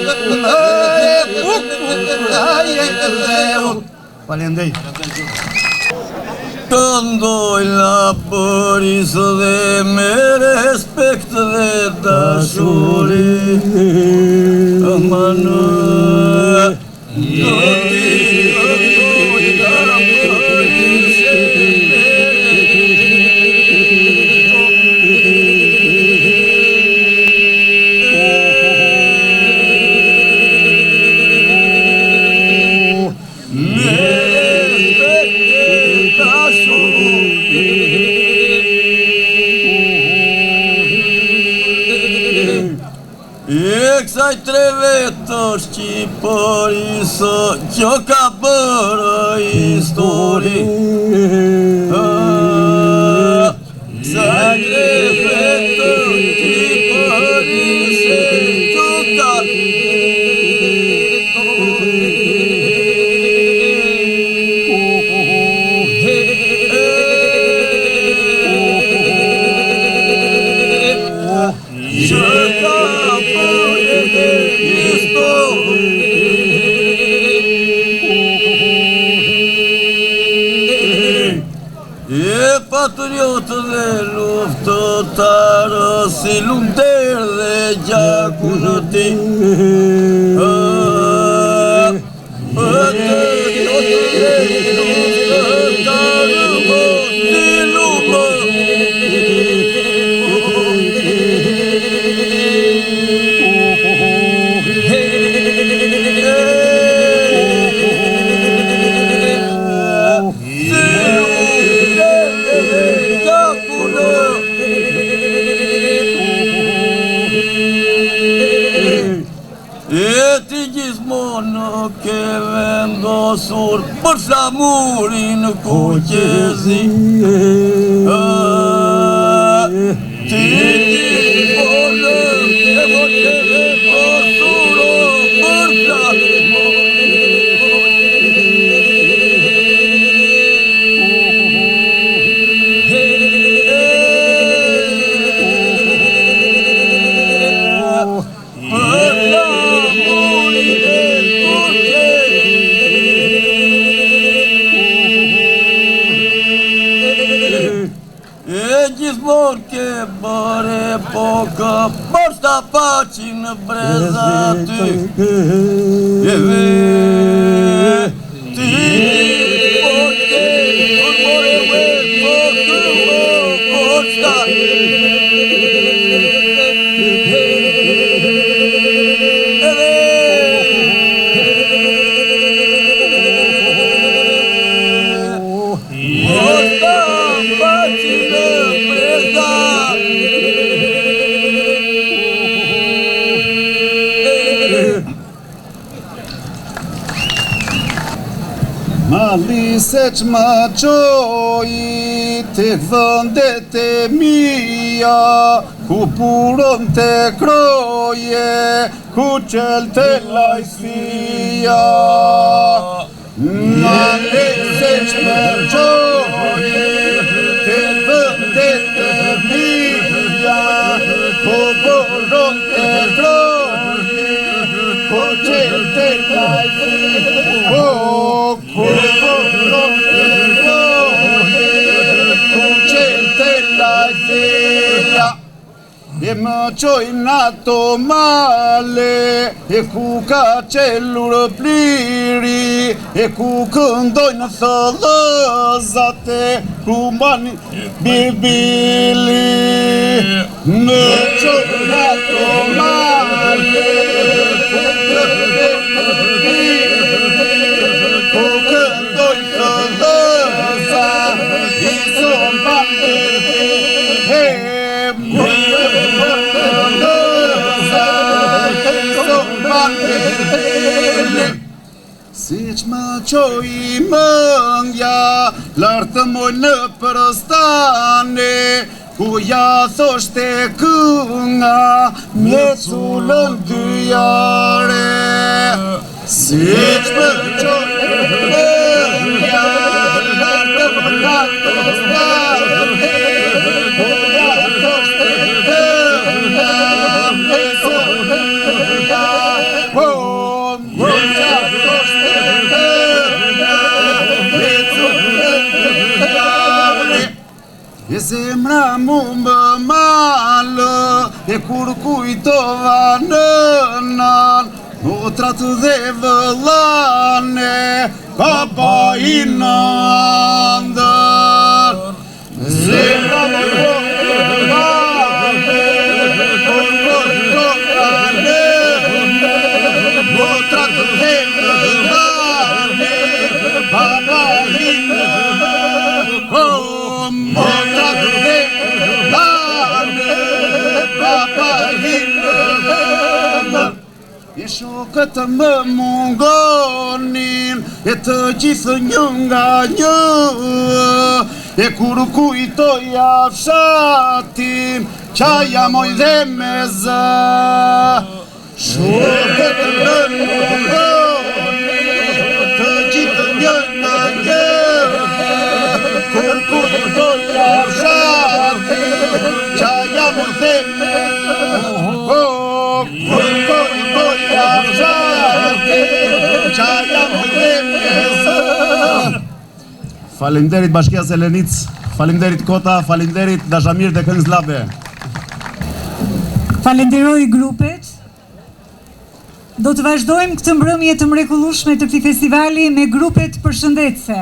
më je bukura edhe o. Falendej.
Të ndoj laboris dhe me respekt dhe dashuri, manë, kësaj tre vetësh Shqipërisë, kjo ka bërë histori. Kësaj tre vetësh Shqipërisë, kjo ka patriotë dhe luftëtarë, si Lunder dhe gjaku në ti. Patriotë dhe luftëtarë, si Jeti gjithmonë nuk e vendosur për flamurin kuqezi. Ti gjithmonë e vendosur për flamurin gjithmonë ke bërë poka për sta paci në breza ty. Ti gjithmonë ke bërë poka për sta
Mali se që më qoj të vëndet e mija, ku puron të kroje, ku qel të lajsia. Mali se që më qoj të vëndet e mija, ku puron të kroje, ku qel të lajsia. E më qoj në ato male, e ku ka qellur pliri, e ku këndojnë thëllëzate, ku mbani birbili. Më qoj në ato male, ku këndojnë pliri, ku këndojnë thëllëzate, i zombate, si që më qoj mëngja, lartë moj në përstane, ku ja thoshte kënga, me culën dyjare. Si që më qoj mëngja, lartë moj në përstane, ku ja thoshte kënga, me culën dyjare. E zemra mu më malë, e kur kujtova nënan, otrat dhe vëllane, ka pa i në ndër. Zemra mu më malë, e kur kujtova nënan, otrat dhe vëllane, ka pa i në e shokët më mungonin, e të gjithë një nga një, e kur kujtoja fshatin, qaja moj dhe me zë. Shokët më mungonin, të gjithë një nga një, kur kujtoja fshatin, qaja moj dhe me zë. Falemderit Bashkia Selenic, falemderit Kota, falemderit Dashamir dhe Këngëzllabe.
Falenderoj grupet. Do të vazhdojmë këtë mbrëmje të mrekullueshme të këtij festivali me grupet përshëndetëse.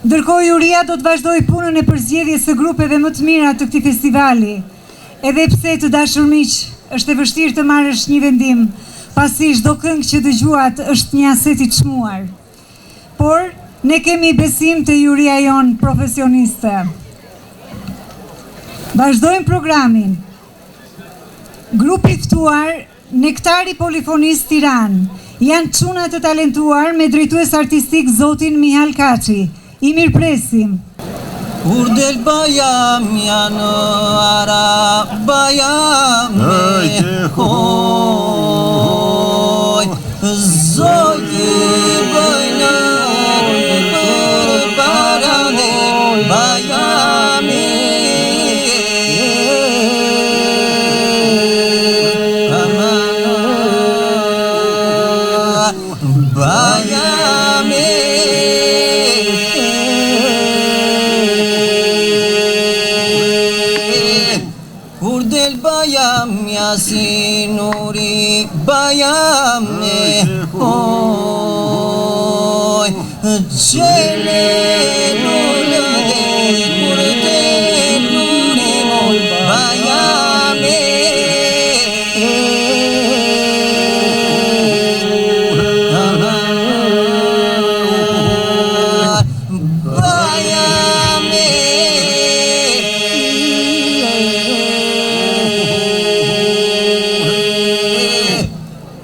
Ndërkohë juria do të vazhdojë punën e përzgjedhjes së grupeve më të mira të këtij festivali. Edhe pse të dashur miq, është e vështirë të marrësh një vendim, pasi çdo këngë që dëgjuat është një aset i çmuar. Por ne kemi besim te juria jon profesioniste. Vazhdojmë programin. Grupi i ftuar Nektari Polifonis Tiran. Janë çuna të talentuar me drejtues artistik zotin Mihal Kaçi. I mirpresim.
Kur del bajam janë ara bajam hoj Zoti bëjnë për parane bajami Sinuri bayame hoy chele nule kurte nuri bayame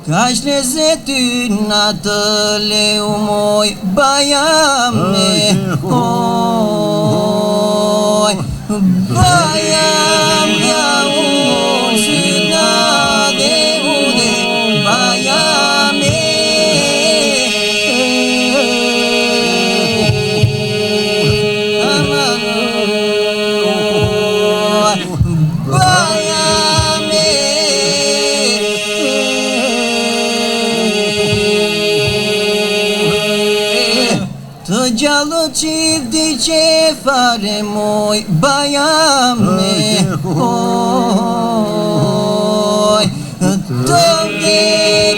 Kaç lezzetin adı leumoy bayame hoy bayam yaun sinade ude bayame Gjallë qifti që fare moj bajame hoj Të nge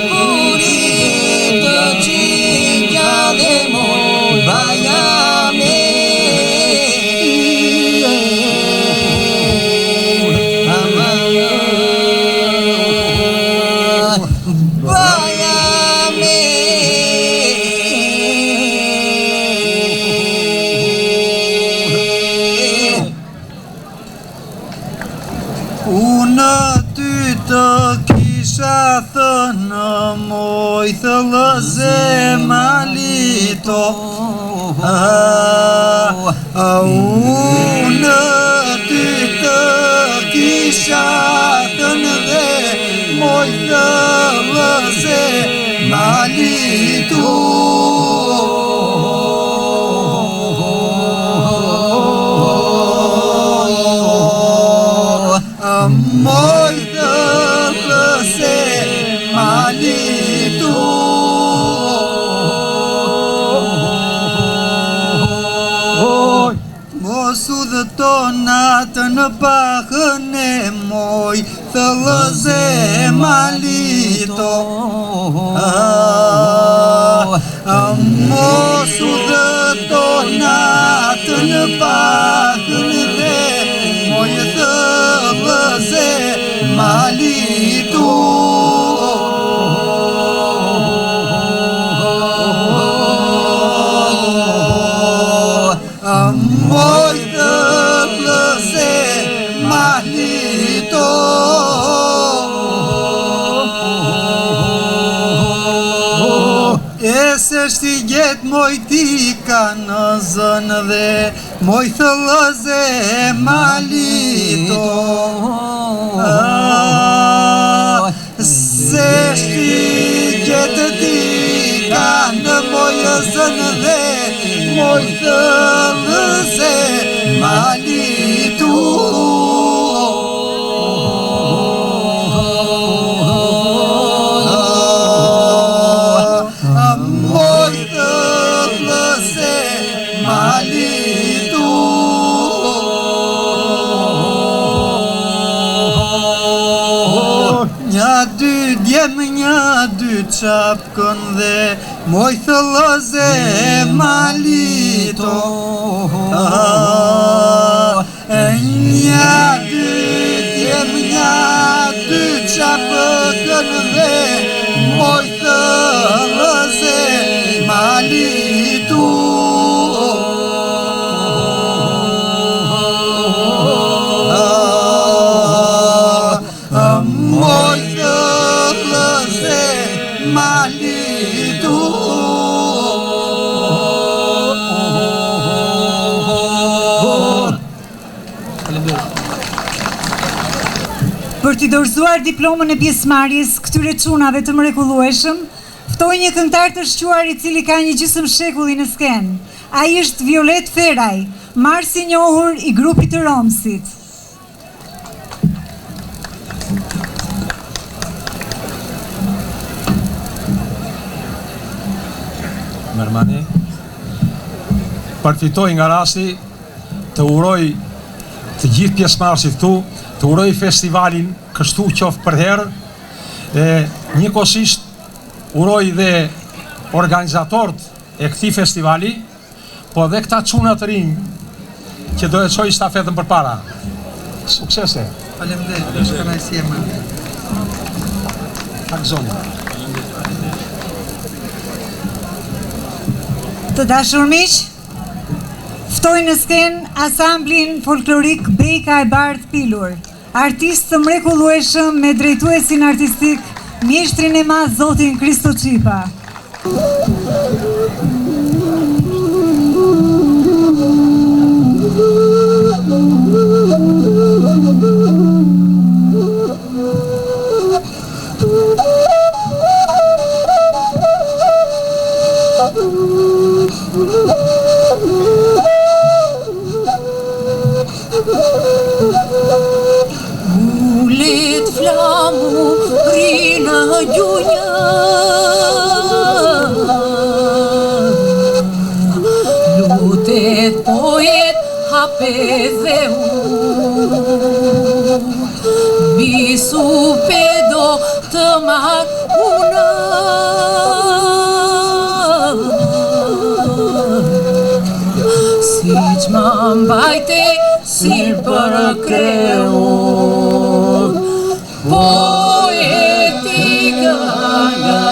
kurit të qikja dhe moj bajame Kisha thënë moj thëllëze malito Unë ty të kisha thënë dhe moj thëllëze malito Moj thëllëze malito Mosu dhe tonatë në pakën e moj thëllëze malito Mosu dhe tonatë në pakën e moj thëllëze malito Moj thëllëze malito E se shtiget moj tika në zënë dhe moj thëllëze malito Se shtiget tika në moj zënë dhe moj thëllëze malito Moj thëllëze malito Nja dy djem, nja dy qapkën dhe moj thëllëze malito Nja dy djem, nja dy qapkën dhe moj thëllëze malito Moj thëllëze
ditu.
Për t'i dorëzuar diplomën e pjesëmarrjes këtyre çunave të mrekullueshëm, ftoj një këngëtar të shquar i cili ka një gjysmë shekulli në skenë. Ai është Violet Feraj, mars i njohur i grupit të Romsit.
Mermani, përfitoj nga rasti të uroj të gjithë pjesëmarrësit këtu, të uroj festivalin kështu qoftë për herë, e njëkohësisht uroj dhe organizatorët e këtij festivali, po dhe këta çuna të rinj që do e çojë stafetën përpara. Suksese.
Faleminderit, kënaqësi e madhe.
Akzoni.
Të dashur miq, ftoj në skenë ansamblin folklorik Bejka e Bardh Pilur, artistë të mrekullueshëm me drejtuesin artistik mjeshtrin e madh zotin Kristo Qipa.
Ulet flamu rina gjunja, lutet poet hape dhe bisu pedo të mak una. Si që ma mbajte si për kreut, poetika nga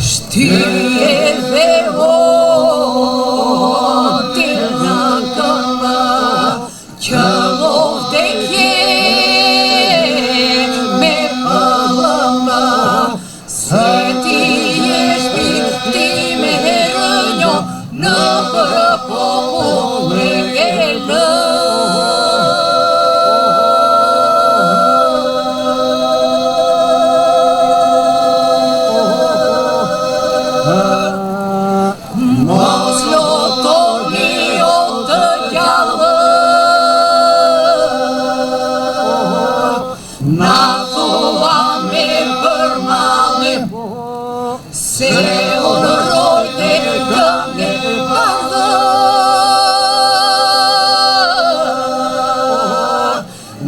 shtyje dhe otin nga këmba, që lovde kje me pëllëmba, se ti jeshti ti me rënjo në për popull e lë. Mos lotoni o të gjallë, na thua me përmallim, se honoroj dhe këngë bardhë.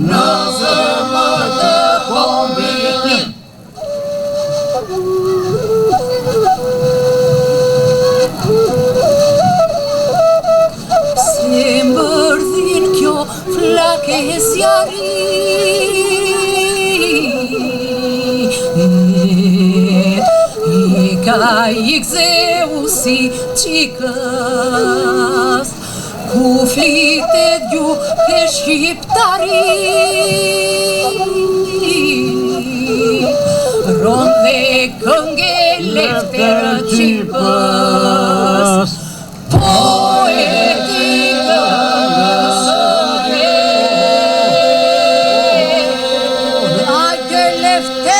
Në zëmër të kombinim, se mbërdhin kjo flake zjarri, i ka i Zeusi qikës, ku flitet gjuhë shqiptari, ron dhe këngë Lefter Qipës, poetika nga sëre. Hajde Lefter!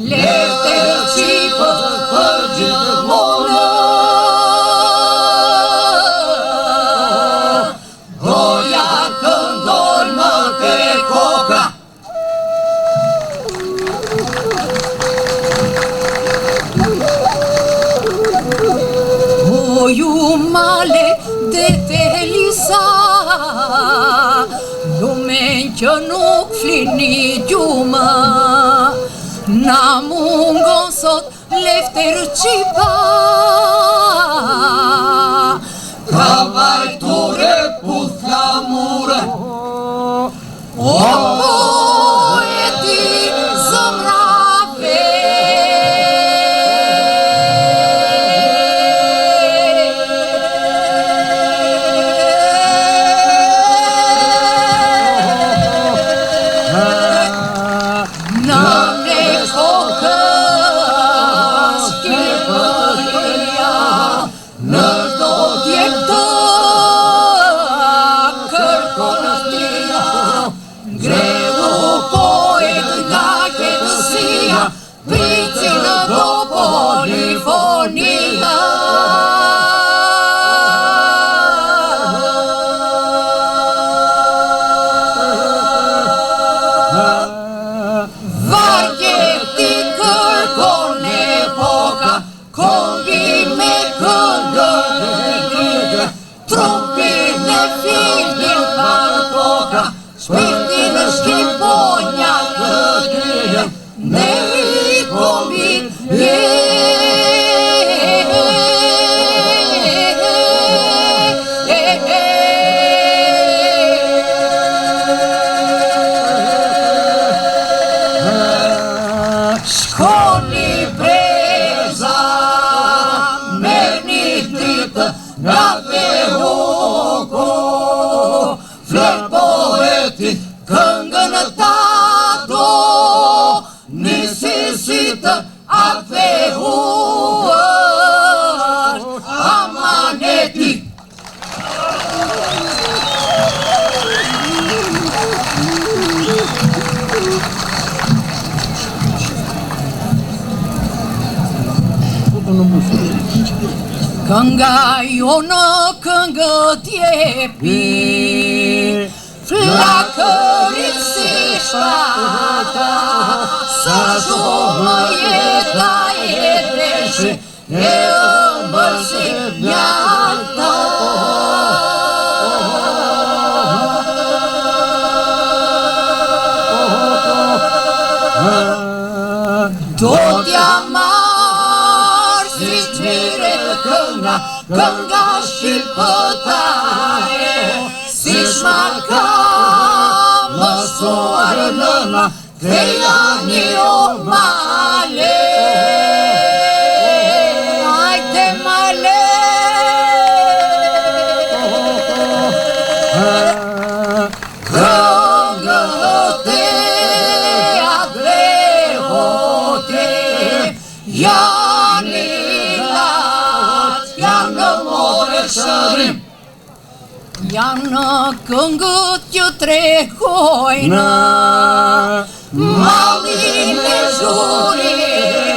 Lefter Qipës male dhe të Elisa, lumen që nuk flini gjuma, na mungon sot lefter qipa.
Ka vajtore pu flamure,
o poeti zëmrave. Kënga jo në këngë t'jepi, flakërit si shpata, sa shumë jeta e dreshe, e ëmbër si mjata. Do t'ja marrë si qmire kënga, kënga shqipëtare, si shmaka mësuar nëna, kreja një o male. Ajte male. Këngët e adrehote, janë shërim, janë këngët që trekojnë malin e zhuritor,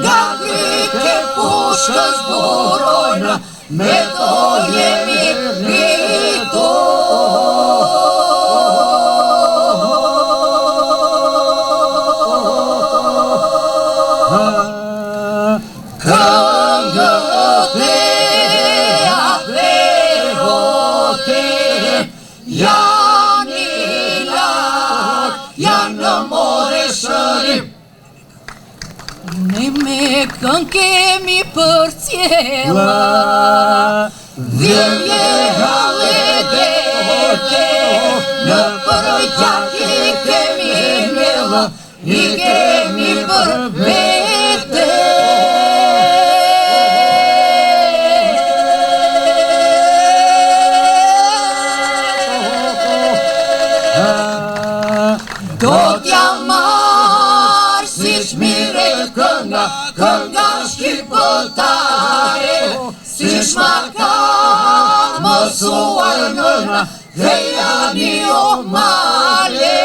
nga kryke pushkës burojnë, me to jemi rritor. Këngët e janë i lartë, janë në more shërim. Ne me këngë kemi për cjella, dhirje halë dete, në përoj qaki kemi mjella, i kemi për vete. Do t'ja marrë si shmire kënga, kënga shqipëtare, si shmaka mësuar nëna, kreja një o male.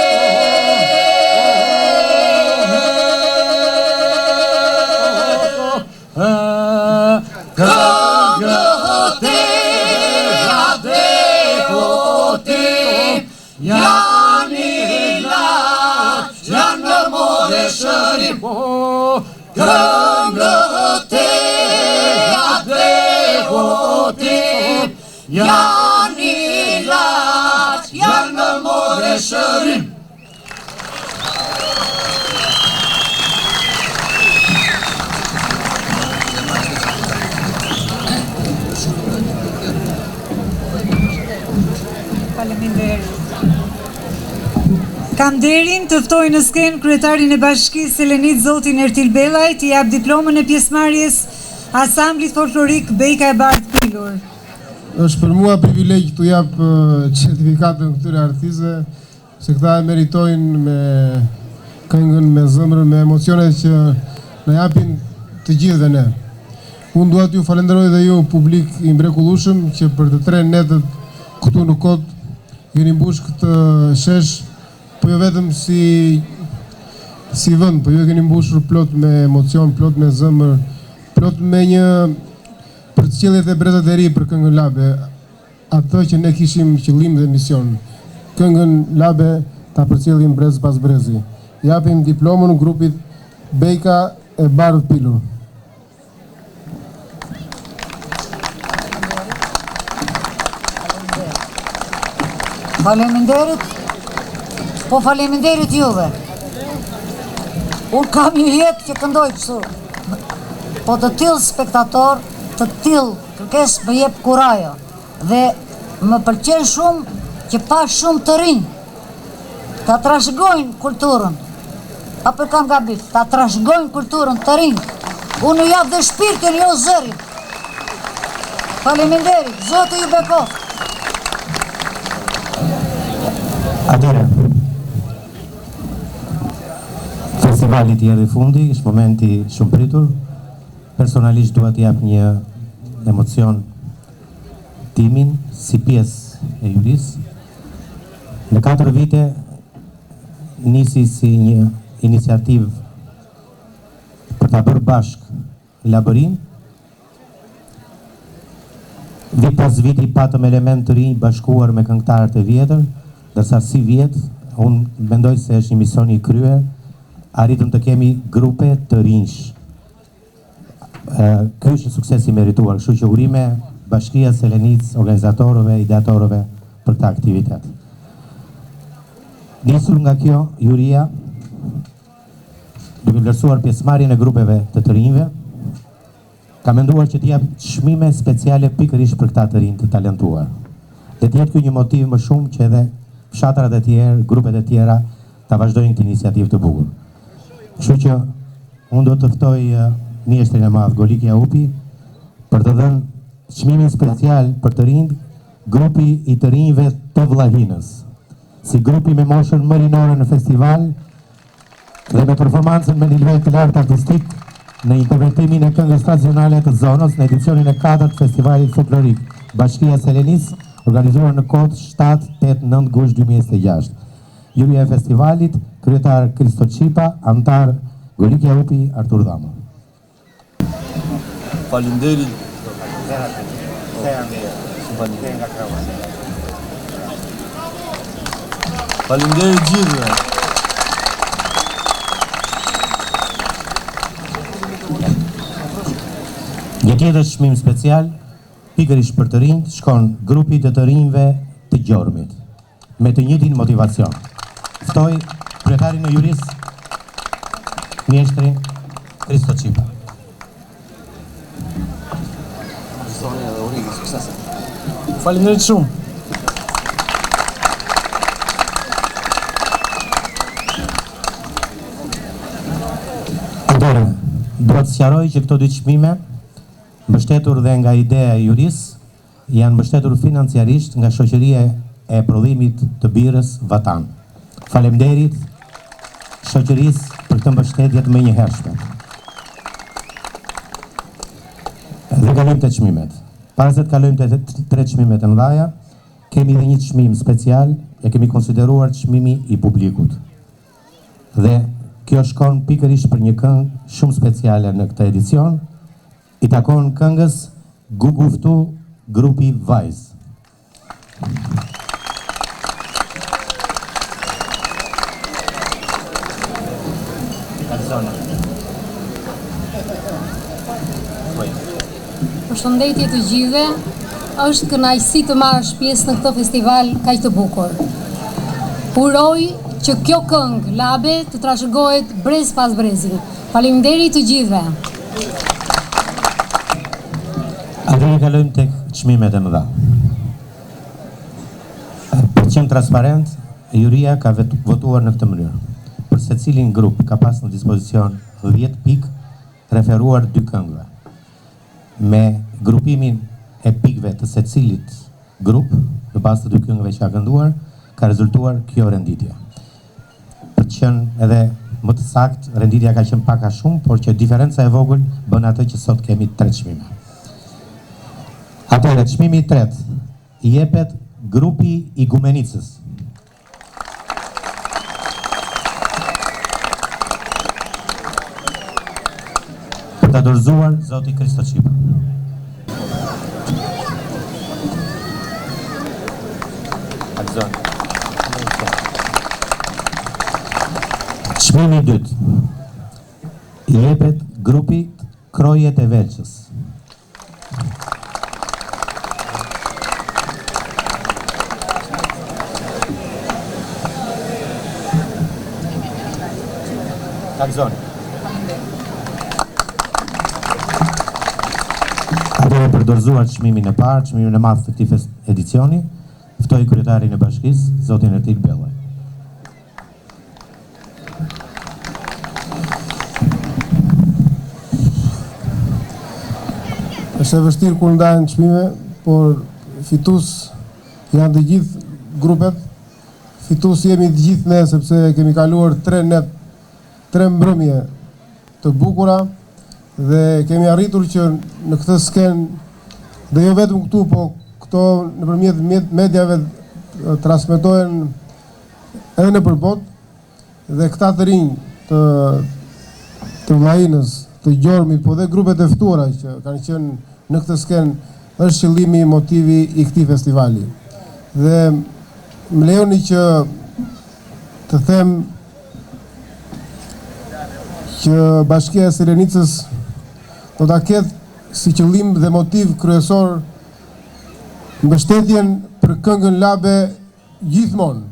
Këngët e adrehote, janë i lartë, janë në more shërim. Këngët e adrehote,
janë ilaç, janë në more shërim.
Faleminderit. Kam derin të ftoj në skenë kryetarin e bashkisë Selenit zotin Ertil Bellaj t'i jap diplomën e pjesëmarrjes Asamblit Folklorik Bejka e Bardh Pilur.
Është për mua privilegj t'u jap certifikatën këtyre artistëve, se këta e meritojnë me këngën, me zëmrën, me emocionet që na japin të gjithëve ne. Unë dua t'ju falenderoj dhe ju publik i mrekullueshëm që për të 3 netët këtu në Kod jeni mbush këtë shesh, po jo vetëm si vend, po ju keni mbushur plot me emocion, plot me zëmër, plot me një përcjelljet e brezat e ri për këngën Labe, atë që ne kishim qëllim dhe mision. Këngën Labe ta përcjellim brez pas brezi. Japim diplomën grupit Bejka e Bardh Pilur.
Faleminderit, po faleminderit juve. Unë kam një jetë që këndoj kështu, po të tillë spektator, të tillë kërkes më jep kurajo. Dhe më pëlqen shumë që pa shumë të rinj, ta trashëgojnë kulturën, apo kam gabit, ta trashëgojnë kulturën të rinj. Unë ju jap dhe shpirtin, jo zërin. Faleminderit, Zoti ju bekoft.
Atëre, festivalit i erdhi fundi, është momenti shumë pritur. Personalisht dua t'i jap një emocion timin si pjesë e jurisë. Në 4 vite nisi si një iniciativë për ta bërë bashkë Labërin. Vit pas viti patëm element të rinj bashkuar me këngëtarët e vjetër. Dërsa si vjetë, unë mendoj se është një misioni i kryer, arritëm të kemi grupe të rinjsh. Ky është një sukses i merituar, kështu që urime Bashkia Selenitës, organizatorëve, ideatorëve për këtë aktivitet. Nisur nga kjo juria, duke vlerësuar pjesëmarrjen e grupeve të rinjve, ka menduar që t'i jap çmime speciale pikërisht për këta të rinj të talentuar. Dhe të jetë ky një motiv më shumë që edhe fshatrat e tjerë, grupet e tjera ta vazhdojnë këtë iniciativë të bukur. Kështu që unë do të ftoj mjeshtrin e madh Goliki Aupi për të dhënë çmimin special për të rinj, grupi i të rinjve të Vllahinës, si grupi me moshën më rinore në festival dhe me performancën me nivel të lartë artistik në interpretimin e këngës tradicionale të zonës në edicionin e 4 të festivalit folklorik Bashkia Selenis, organizuar në Kod 7-8-9 gusht 2026. Juria e festivalit, kryetar Kristo Qipa, antar Goliki Aupi, Artur Dhama.
Faleminderit. Faleminderit gjithëve.
Një tjetër çmim special pikërisht për të rinjt shkon grupit të rinjve të Gjormit, me të njëjtin motivacion. Ftoj kryetarin e jurisë, mjeshtrin Kristo Qipa.
Faleminderit shumë.
Atëherë, do të sqaroj që këto 2 çmime mbështetur dhe nga ideja e jurisë, janë mbështetur financiarisht nga shoqëria e prodhimit të birës Vatan. Faleminderit shoqërisë për këtë mbështetje të menjëhershme. Dhe kalojmë te çmimet. Para se të kalojmë te 3 çmimet e mëdha, kemi edhe një çmim special, e kemi konsideruar çmimi i publikut. Dhe kjo shkon pikërisht për një këngë shumë speciale në këtë edicion. I takon këngës Guguftu, grupi Vajz.
Përshëndetje të gjithëve. është kënaqësi të marrësh pjesë në këtë festival kaq të bukur. Uroj që kjo këngë Labe të trashëgohet brez pas brezi. Faleminderit të gjithëve.
Atëherë kalojmë tek çmimet e mëdha. Për të qenë transparent, juria ka votuar në këtë mënyrë. Për secilin grup ka pas në dispozicion 10 pikë referuar 2 këngëve. Me grupimin e pikëve të secilit grup, në bazë të 2 këngëve që ka kënduar, ka rezultuar kjo renditje. Për të qenë edhe më të sakt, renditja ka qenë pak a shumë, por që diferenca e vogël bën atë që sot kemi 3 çmime. Atëherë, çmimi i tretë i jepet grupi i Gumenicës. Për ta dorëzuar zoti Kristo Çipa. Çmimi i dytë i jepet grupit Krojet e Velçës. Takzoni. Atëherë për dorëzuar çmimin e parë, çmimin e madh të këtij edicioni, ftoj kryetarin e bashkisë, zotin Ertik Bellaj.
Është e vështirë kur ndahen çmime, por fitus janë të gjithë grupet. Fitus jemi të gjithë ne, sepse kemi kaluar 3 mbrëmje të bukura dhe kemi arritur që në këtë skenë, dhe jo vetëm këtu, po këto nëpërmjet mediave transmetohen edhe nëpër botë, dhe këta të rinj të Vllajinës, të Gjormit, po dhe grupet e ftuara që kanë qenë në këtë skenë, është qëllimi, motivi i këtij festivali. Dhe më lejoni që të them që Bashkia e Selenicës do ta ketë si qëllim dhe motiv kryesor mbështetjen për këngën Labe gjithmonë.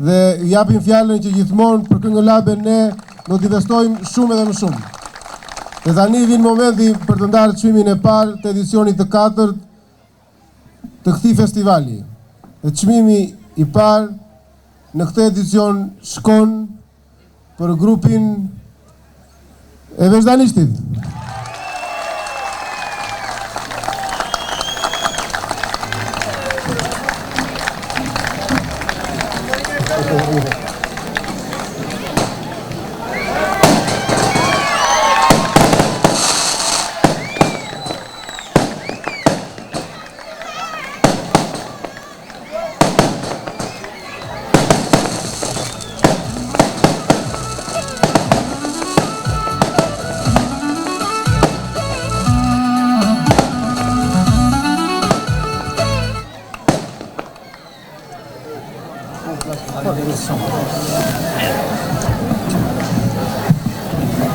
Dhe japim fjalën që gjithmonë për këngën Labe ne do të investojmë shumë edhe më shumë. Dhe tani vjen momenti për të ndarë çmimin e parë të edicionit të 4 të këtij festivali. Dhe çmimi i parë në këtë edicion shkon për grupin e Vazhdanishtit.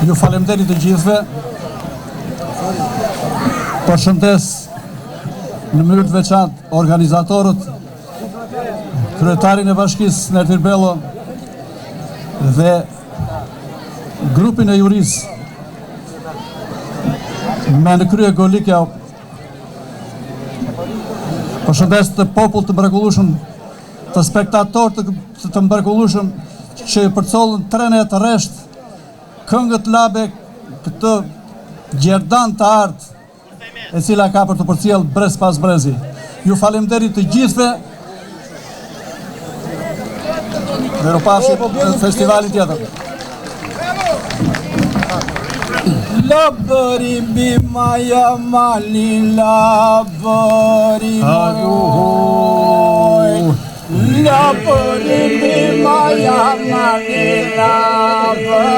Ju faleminderit të gjithëve. Përshëndes në mënyrë të veçantë organizatorët, kryetarin e bashkisë Ertik Bello dhe grupin e jurisë me në krye Golikja. Përshëndes të popull të mrekullueshëm, të spektator të mrekullueshëm që përcollën trenet rresht këngët Labe, këtë gjerdan të artë e cila ka për të përcjell brez pas brezi. Ju faleminderit të gjithëve. Dhe rupafshim në festivalin tjetër.
Labëri mbi maja mali, labëri moj. Labëri mbi maja mali, labëri.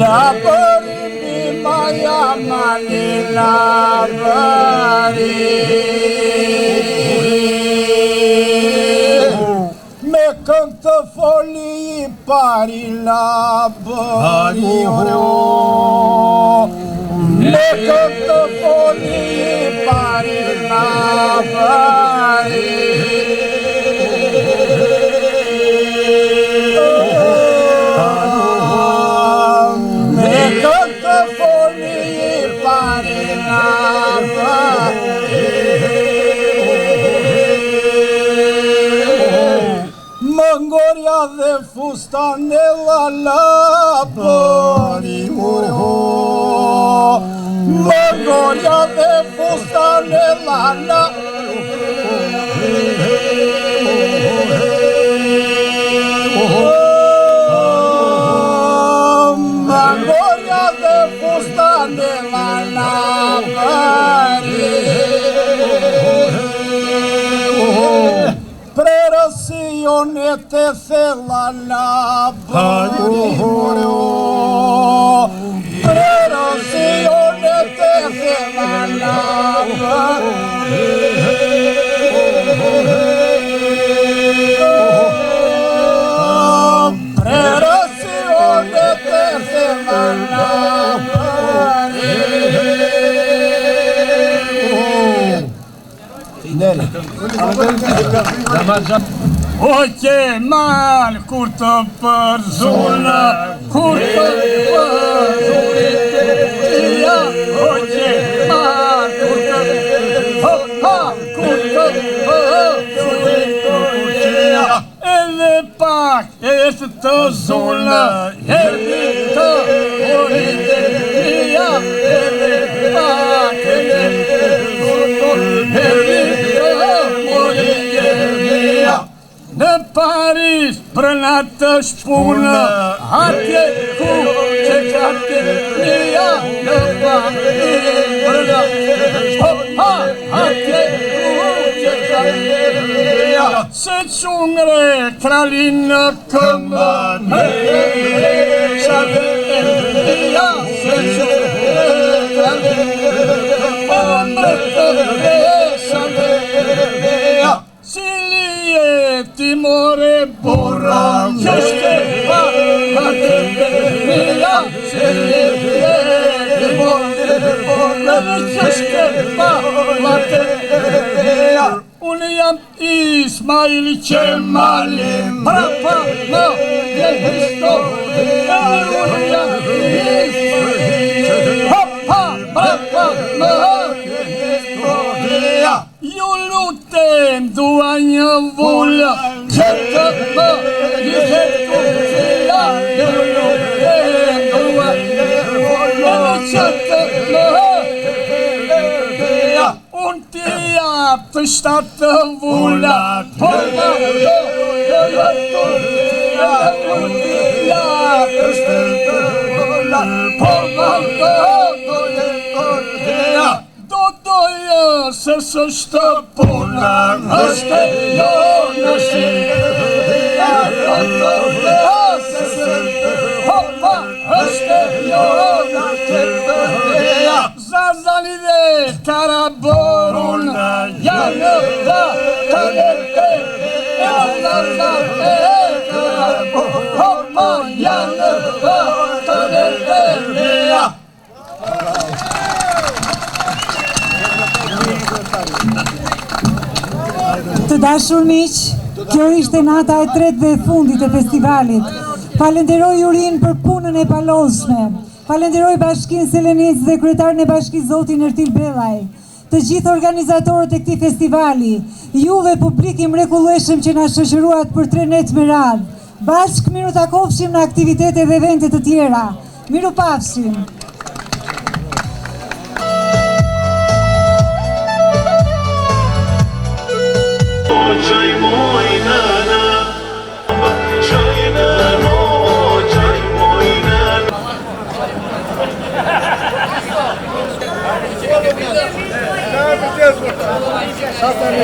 Labëri mbi maja mali, labëri. Me
këngë të foli I pari la bëri me këngë të foli I pari la bëri me këngë të foli I pari la bëri Mëngorja dhe fustanella la bëri Mëngorja dhe fustanella la Mëngorja dhe fustanella la bëri Prerazione te thella la bëri Prerazione te thella la bëri Prerazione te thella la bëri Nele O Kemal kur të përzuna Kur të përzuna O Kemal kur të përzuna Edhe pak është të zuna Edhe të oritia Edhe pak është Në Paris brëna të shpunë Atje ku që qatë Nia Në Paris brëna të shpunë Atje ku që qatë Nia Se qungre kralin në këmbë Në qatë Nia Se qungre kralin në këmbë Në qatë Nia Timore borra Qeshke pa Mia Timore borra Qeshke pa Unë jam Ismail Qemali Prapa në historia Unë jam Ismail Prapa në historia Ju lutem dua një vullë Që të më gjithë kufia Ju lutem dua një vullë Që të më gjithë Unë t'i jap të 7 vulla Por më do Unë t'i jap të 7 vulla Por më do Se s'është puna, është jo në shqipëria Se s'është është jo në shqipëria Zazali dhe karaborun janë dhe të nete Zazali dhe karaborun janë dhe të nete
Të dashur miq, kjo ishte nata e 3 dhe e fundit e festivalit. Falenderoj jurin për punën e palosme. Falenderoj Bashkinë Selenic dhe kryetarin e bashkisë zotin Ertil Bellaj. Të gjithë organizatorët e këtij festivali, juve publik I mrekullueshëm që na shoqëruat për 3 net me radhë. Bashkë miru takofshim në aktivitete dhe evente të tjera. Miru pafshim.
Çaj moj nana Çaj nano Çaj moj nana Sa tani,